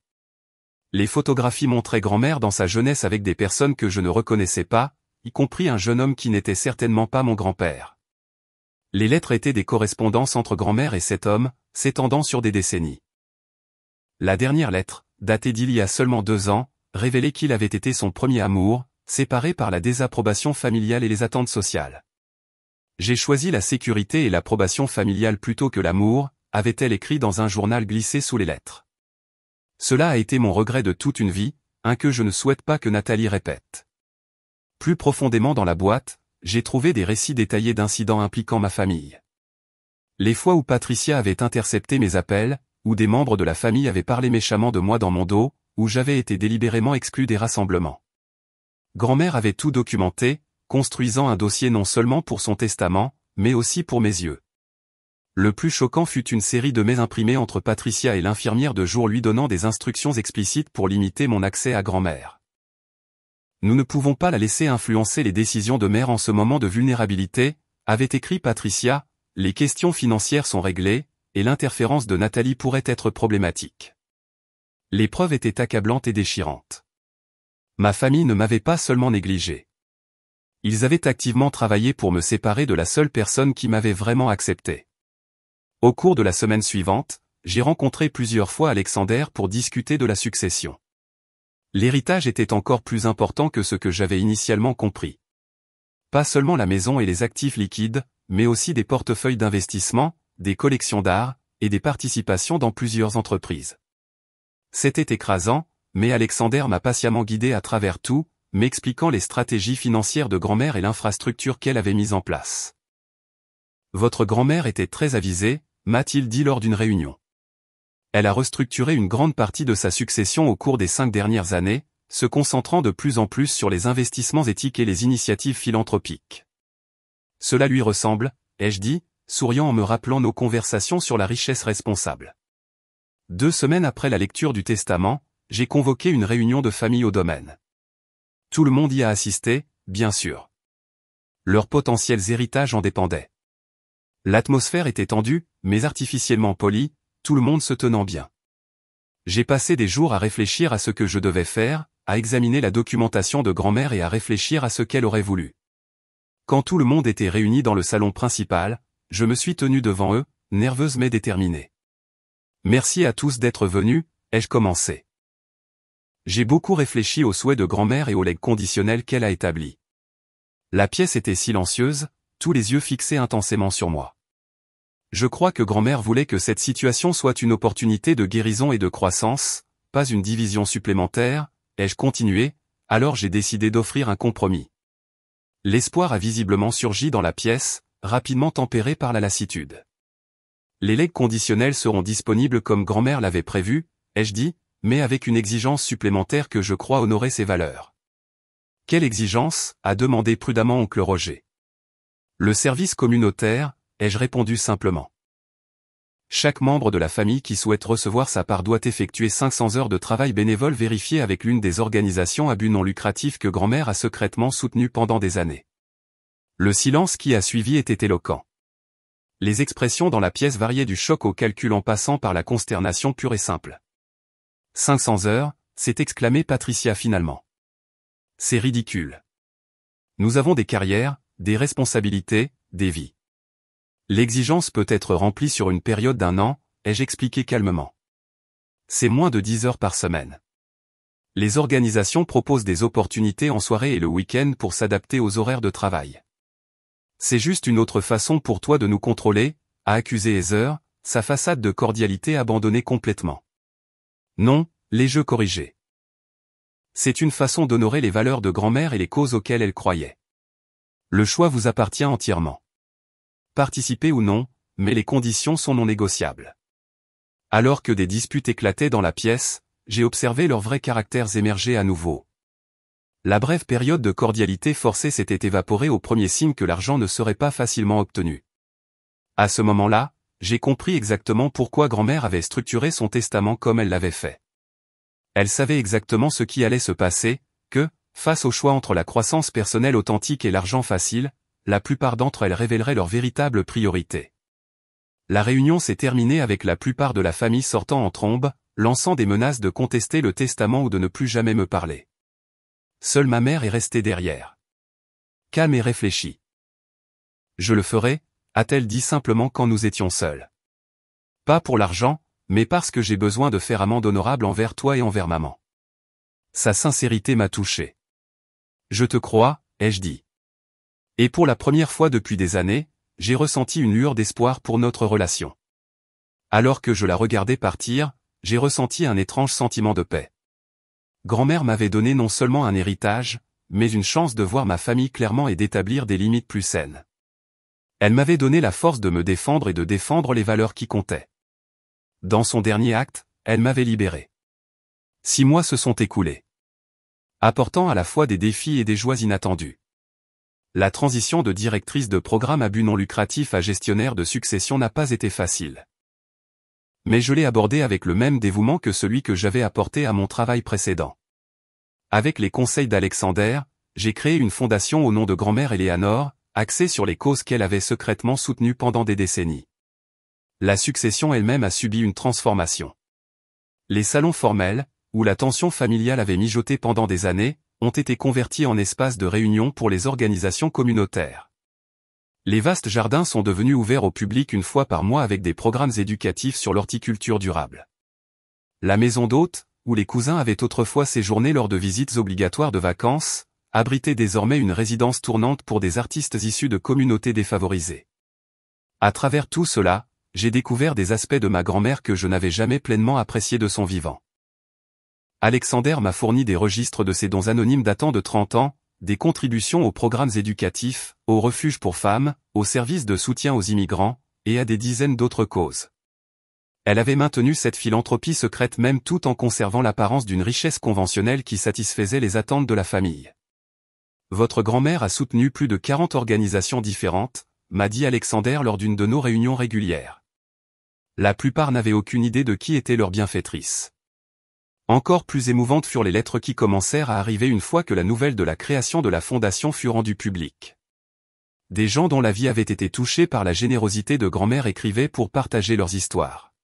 Speaker 1: Les photographies montraient grand-mère dans sa jeunesse avec des personnes que je ne reconnaissais pas, y compris un jeune homme qui n'était certainement pas mon grand-père. Les lettres étaient des correspondances entre grand-mère et cet homme, s'étendant sur des décennies. La dernière lettre, datée d'il y a seulement 2 ans, révélait qu'il avait été son premier amour, séparé par la désapprobation familiale et les attentes sociales. J'ai choisi la sécurité et l'approbation familiale plutôt que l'amour, avait-elle écrit dans un journal glissé sous les lettres. Cela a été mon regret de toute une vie, un que je ne souhaite pas que Nathalie répète. Plus profondément dans la boîte, j'ai trouvé des récits détaillés d'incidents impliquant ma famille. Les fois où Patricia avait intercepté mes appels, où des membres de la famille avaient parlé méchamment de moi dans mon dos, où j'avais été délibérément exclu des rassemblements. Grand-mère avait tout documenté, construisant un dossier non seulement pour son testament, mais aussi pour mes yeux. Le plus choquant fut une série de mails imprimés entre Patricia et l'infirmière de jour lui donnant des instructions explicites pour limiter mon accès à grand-mère. Nous ne pouvons pas la laisser influencer les décisions de mère en ce moment de vulnérabilité, avait écrit Patricia, les questions financières sont réglées, et l'interférence de Nathalie pourrait être problématique. Les preuves étaient accablantes et déchirantes. Ma famille ne m'avait pas seulement négligé. Ils avaient activement travaillé pour me séparer de la seule personne qui m'avait vraiment accepté. Au cours de la semaine suivante, j'ai rencontré plusieurs fois Alexander pour discuter de la succession. L'héritage était encore plus important que ce que j'avais initialement compris. Pas seulement la maison et les actifs liquides, mais aussi des portefeuilles d'investissement, des collections d'art, et des participations dans plusieurs entreprises. C'était écrasant, mais Alexander m'a patiemment guidé à travers tout, m'expliquant les stratégies financières de grand-mère et l'infrastructure qu'elle avait mise en place. Votre grand-mère était très avisée, m'a-t-il dit lors d'une réunion. Elle a restructuré une grande partie de sa succession au cours des 5 dernières années, se concentrant de plus en plus sur les investissements éthiques et les initiatives philanthropiques. Cela lui ressemble, ai-je dit, souriant en me rappelant nos conversations sur la richesse responsable. 2 semaines après la lecture du testament, j'ai convoqué une réunion de famille au domaine. Tout le monde y a assisté, bien sûr. Leurs potentiels héritages en dépendaient. L'atmosphère était tendue, mais artificiellement polie, tout le monde se tenant bien. J'ai passé des jours à réfléchir à ce que je devais faire, à examiner la documentation de grand-mère et à réfléchir à ce qu'elle aurait voulu. Quand tout le monde était réuni dans le salon principal, je me suis tenu devant eux, nerveuse mais déterminée. Merci à tous d'être venus, ai-je commencé. J'ai beaucoup réfléchi aux souhaits de grand-mère et aux legs conditionnels qu'elle a établis. La pièce était silencieuse, tous les yeux fixés intensément sur moi. Je crois que grand-mère voulait que cette situation soit une opportunité de guérison et de croissance, pas une division supplémentaire, ai-je continué, alors j'ai décidé d'offrir un compromis. L'espoir a visiblement surgi dans la pièce, rapidement tempéré par la lassitude. Les legs conditionnels seront disponibles comme grand-mère l'avait prévu, ai-je dit, mais avec une exigence supplémentaire que je crois honorer ses valeurs. Quelle exigence, a demandé prudemment oncle Roger. Le service communautaire, ai-je répondu simplement. Chaque membre de la famille qui souhaite recevoir sa part doit effectuer 500 heures de travail bénévole vérifié avec l'une des organisations à but non lucratif que grand-mère a secrètement soutenues pendant des années. Le silence qui a suivi était éloquent. Les expressions dans la pièce variaient du choc au calcul en passant par la consternation pure et simple. 500 heures, s'est exclamé Patricia finalement. C'est ridicule. Nous avons des carrières, des responsabilités, des vies. L'exigence peut être remplie sur une période d'1 an, ai-je expliqué calmement. C'est moins de 10 heures par semaine. Les organisations proposent des opportunités en soirée et le week-end pour s'adapter aux horaires de travail. C'est juste une autre façon pour toi de nous contrôler, a accusé Heather, sa façade de cordialité abandonnée complètement. Non, les jeux corrigés. C'est une façon d'honorer les valeurs de grand-mère et les causes auxquelles elle croyait. Le choix vous appartient entièrement. Participez ou non, mais les conditions sont non négociables. Alors que des disputes éclataient dans la pièce, j'ai observé leurs vrais caractères émerger à nouveau. La brève période de cordialité forcée s'était évaporée au premier signe que l'argent ne serait pas facilement obtenu. À ce moment-là, j'ai compris exactement pourquoi grand-mère avait structuré son testament comme elle l'avait fait. Elle savait exactement ce qui allait se passer, que, face au choix entre la croissance personnelle authentique et l'argent facile, la plupart d'entre elles révéleraient leurs véritables priorités. La réunion s'est terminée avec la plupart de la famille sortant en trombe, lançant des menaces de contester le testament ou de ne plus jamais me parler. Seule ma mère est restée derrière. Calme et réfléchie. Je le ferai, a-t-elle dit simplement quand nous étions seuls. Pas pour l'argent, mais parce que j'ai besoin de faire amende honorable envers toi et envers maman. Sa sincérité m'a touché. Je te crois, ai-je dit. Et pour la première fois depuis des années, j'ai ressenti une lueur d'espoir pour notre relation. Alors que je la regardais partir, j'ai ressenti un étrange sentiment de paix. Grand-mère m'avait donné non seulement un héritage, mais une chance de voir ma famille clairement et d'établir des limites plus saines. Elle m'avait donné la force de me défendre et de défendre les valeurs qui comptaient. Dans son dernier acte, elle m'avait libéré. 6 mois se sont écoulés, apportant à la fois des défis et des joies inattendues. La transition de directrice de programme à but non lucratif à gestionnaire de succession n'a pas été facile. Mais je l'ai abordée avec le même dévouement que celui que j'avais apporté à mon travail précédent. Avec les conseils d'Alexander, j'ai créé une fondation au nom de grand-mère Eleanor, axée sur les causes qu'elle avait secrètement soutenues pendant des décennies. La succession elle-même a subi une transformation. Les salons formels, où la tension familiale avait mijoté pendant des années, ont été convertis en espaces de réunion pour les organisations communautaires. Les vastes jardins sont devenus ouverts au public une fois par mois avec des programmes éducatifs sur l'horticulture durable. La maison d'hôtes, où les cousins avaient autrefois séjourné lors de visites obligatoires de vacances, abritait désormais une résidence tournante pour des artistes issus de communautés défavorisées. À travers tout cela, j'ai découvert des aspects de ma grand-mère que je n'avais jamais pleinement appréciés de son vivant. Alexander m'a fourni des registres de ses dons anonymes datant de 30 ans, des contributions aux programmes éducatifs, aux refuges pour femmes, aux services de soutien aux immigrants, et à des dizaines d'autres causes. Elle avait maintenu cette philanthropie secrète même tout en conservant l'apparence d'une richesse conventionnelle qui satisfaisait les attentes de la famille. Votre grand-mère a soutenu plus de 40 organisations différentes, m'a dit Alexander lors d'une de nos réunions régulières. La plupart n'avaient aucune idée de qui était leur bienfaitrice. Encore plus émouvantes furent les lettres qui commencèrent à arriver une fois que la nouvelle de la création de la fondation fut rendue publique. Des gens dont la vie avait été touchée par la générosité de grand-mère écrivaient pour partager leurs histoires.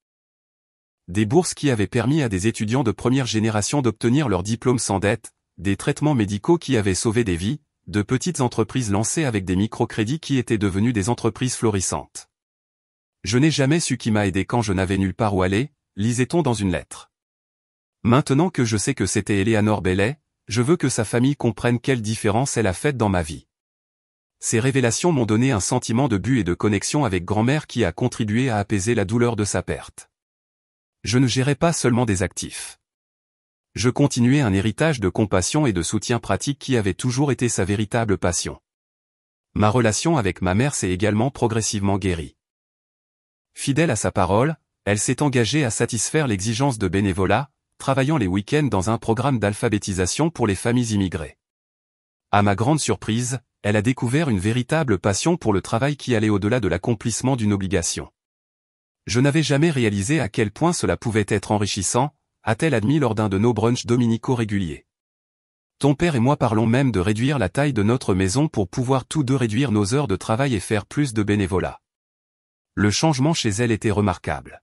Speaker 1: Des bourses qui avaient permis à des étudiants de première génération d'obtenir leur diplôme sans dette, des traitements médicaux qui avaient sauvé des vies, de petites entreprises lancées avec des microcrédits qui étaient devenus des entreprises florissantes. Je n'ai jamais su qui m'a aidé quand je n'avais nulle part où aller, lisait-on dans une lettre. Maintenant que je sais que c'était Eleanor Bailey, je veux que sa famille comprenne quelle différence elle a faite dans ma vie. Ces révélations m'ont donné un sentiment de but et de connexion avec grand-mère qui a contribué à apaiser la douleur de sa perte. Je ne gérais pas seulement des actifs. Je continuais un héritage de compassion et de soutien pratique qui avait toujours été sa véritable passion. Ma relation avec ma mère s'est également progressivement guérie. Fidèle à sa parole, elle s'est engagée à satisfaire l'exigence de bénévolat, travaillant les week-ends dans un programme d'alphabétisation pour les familles immigrées. À ma grande surprise, elle a découvert une véritable passion pour le travail qui allait au-delà de l'accomplissement d'une obligation. Je n'avais jamais réalisé à quel point cela pouvait être enrichissant, a-t-elle admis lors d'un de nos brunchs dominicaux réguliers. Ton père et moi parlons même de réduire la taille de notre maison pour pouvoir tous deux réduire nos heures de travail et faire plus de bénévolat. Le changement chez elle était remarquable.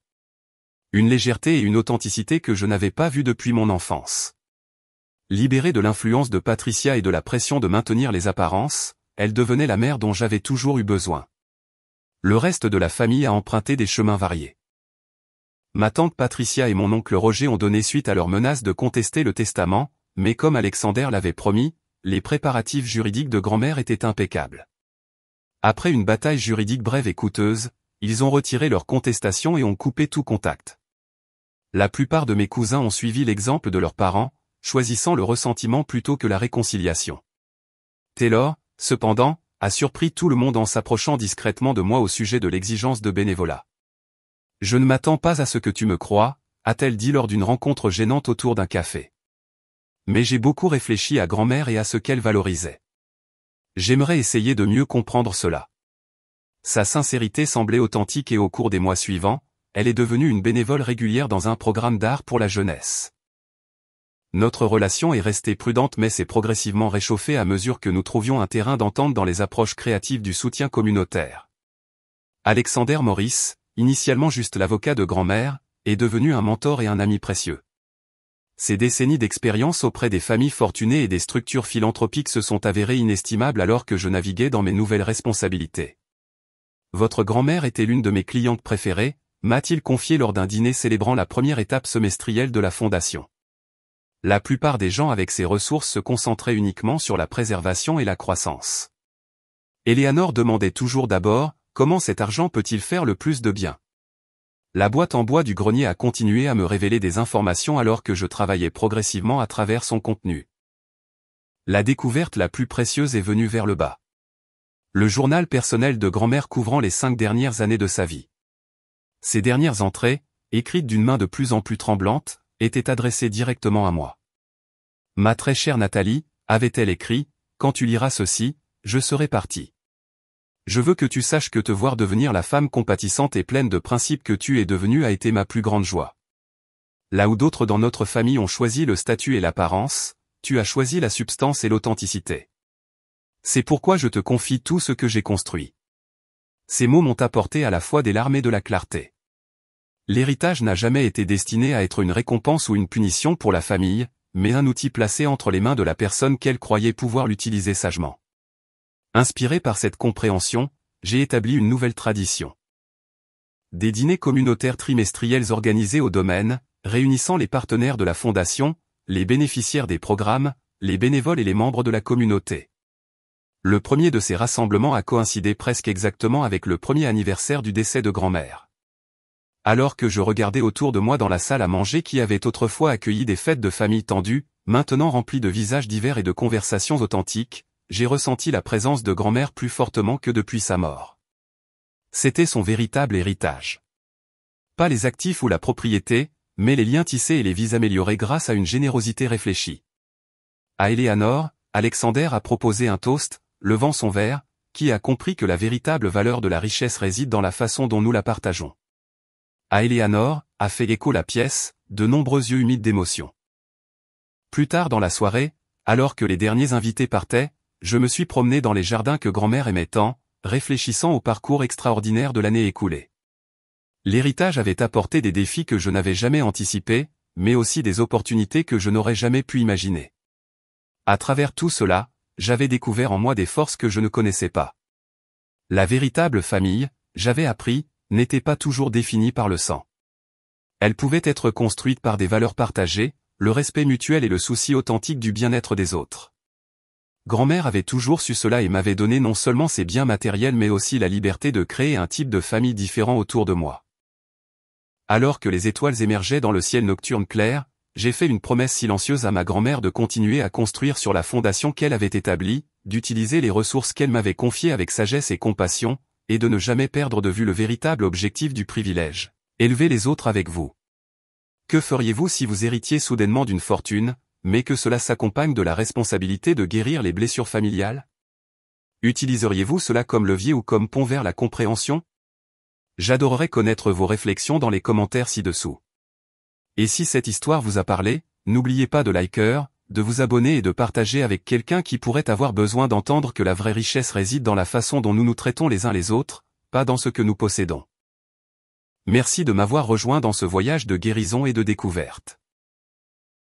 Speaker 1: Une légèreté et une authenticité que je n'avais pas vues depuis mon enfance. Libérée de l'influence de Patricia et de la pression de maintenir les apparences, elle devenait la mère dont j'avais toujours eu besoin. Le reste de la famille a emprunté des chemins variés. Ma tante Patricia et mon oncle Roger ont donné suite à leur menace de contester le testament, mais comme Alexander l'avait promis, les préparatifs juridiques de grand-mère étaient impeccables. Après une bataille juridique brève et coûteuse, ils ont retiré leur contestation et ont coupé tout contact. La plupart de mes cousins ont suivi l'exemple de leurs parents, choisissant le ressentiment plutôt que la réconciliation. Taylor, cependant, a surpris tout le monde en s'approchant discrètement de moi au sujet de l'exigence de bénévolat. Je ne m'attends pas à ce que tu me crois, a-t-elle dit lors d'une rencontre gênante autour d'un café. Mais j'ai beaucoup réfléchi à grand-mère et à ce qu'elle valorisait. J'aimerais essayer de mieux comprendre cela. Sa sincérité semblait authentique et au cours des mois suivants, elle est devenue une bénévole régulière dans un programme d'art pour la jeunesse. Notre relation est restée prudente mais s'est progressivement réchauffée à mesure que nous trouvions un terrain d'entente dans les approches créatives du soutien communautaire. Alexander Morris, initialement juste l'avocat de grand-mère, est devenu un mentor et un ami précieux. Ces décennies d'expérience auprès des familles fortunées et des structures philanthropiques se sont avérées inestimables alors que je naviguais dans mes nouvelles responsabilités. Votre grand-mère était l'une de mes clientes préférées, m'a-t-il confié lors d'un dîner célébrant la première étape semestrielle de la fondation. La plupart des gens avec ces ressources se concentraient uniquement sur la préservation et la croissance. Eleanor demandait toujours d'abord, comment cet argent peut-il faire le plus de bien? La boîte en bois du grenier a continué à me révéler des informations alors que je travaillais progressivement à travers son contenu. La découverte la plus précieuse est venue vers le bas. Le journal personnel de grand-mère couvrant les 5 dernières années de sa vie. Ces dernières entrées, écrites d'une main de plus en plus tremblante, étaient adressées directement à moi. Ma très chère Nathalie, avait-elle écrit, quand tu liras ceci, je serai partie. Je veux que tu saches que te voir devenir la femme compatissante et pleine de principes que tu es devenue a été ma plus grande joie. Là où d'autres dans notre famille ont choisi le statut et l'apparence, tu as choisi la substance et l'authenticité. C'est pourquoi je te confie tout ce que j'ai construit. Ces mots m'ont apporté à la fois des larmes et de la clarté. L'héritage n'a jamais été destiné à être une récompense ou une punition pour la famille, mais un outil placé entre les mains de la personne qu'elle croyait pouvoir l'utiliser sagement. Inspiré par cette compréhension, j'ai établi une nouvelle tradition. Des dîners communautaires trimestriels organisés au domaine, réunissant les partenaires de la fondation, les bénéficiaires des programmes, les bénévoles et les membres de la communauté. Le premier de ces rassemblements a coïncidé presque exactement avec le premier anniversaire du décès de grand-mère. Alors que je regardais autour de moi dans la salle à manger qui avait autrefois accueilli des fêtes de famille tendues, maintenant remplies de visages divers et de conversations authentiques, j'ai ressenti la présence de grand-mère plus fortement que depuis sa mort. C'était son véritable héritage. Pas les actifs ou la propriété, mais les liens tissés et les vies améliorées grâce à une générosité réfléchie. À Eleanor, Alexander a proposé un toast, levant son verre, qui a compris que la véritable valeur de la richesse réside dans la façon dont nous la partageons. À Eleanor, a fait écho la pièce, de nombreux yeux humides d'émotion. Plus tard dans la soirée, alors que les derniers invités partaient, je me suis promené dans les jardins que grand-mère aimait tant, réfléchissant au parcours extraordinaire de l'année écoulée. L'héritage avait apporté des défis que je n'avais jamais anticipés, mais aussi des opportunités que je n'aurais jamais pu imaginer. À travers tout cela, j'avais découvert en moi des forces que je ne connaissais pas. La véritable famille, j'avais appris, n'était pas toujours définie par le sang. Elle pouvait être construite par des valeurs partagées, le respect mutuel et le souci authentique du bien-être des autres. Grand-mère avait toujours su cela et m'avait donné non seulement ses biens matériels mais aussi la liberté de créer un type de famille différent autour de moi. Alors que les étoiles émergeaient dans le ciel nocturne clair, j'ai fait une promesse silencieuse à ma grand-mère de continuer à construire sur la fondation qu'elle avait établie, d'utiliser les ressources qu'elle m'avait confiées avec sagesse et compassion, et de ne jamais perdre de vue le véritable objectif du privilège, élever les autres avec vous. Que feriez-vous si vous héritiez soudainement d'une fortune, mais que cela s'accompagne de la responsabilité de guérir les blessures familiales? Utiliseriez-vous cela comme levier ou comme pont vers la compréhension? J'adorerais connaître vos réflexions dans les commentaires ci-dessous. Et si cette histoire vous a parlé, n'oubliez pas de liker, de vous abonner et de partager avec quelqu'un qui pourrait avoir besoin d'entendre que la vraie richesse réside dans la façon dont nous nous traitons les uns les autres, pas dans ce que nous possédons. Merci de m'avoir rejoint dans ce voyage de guérison et de découverte.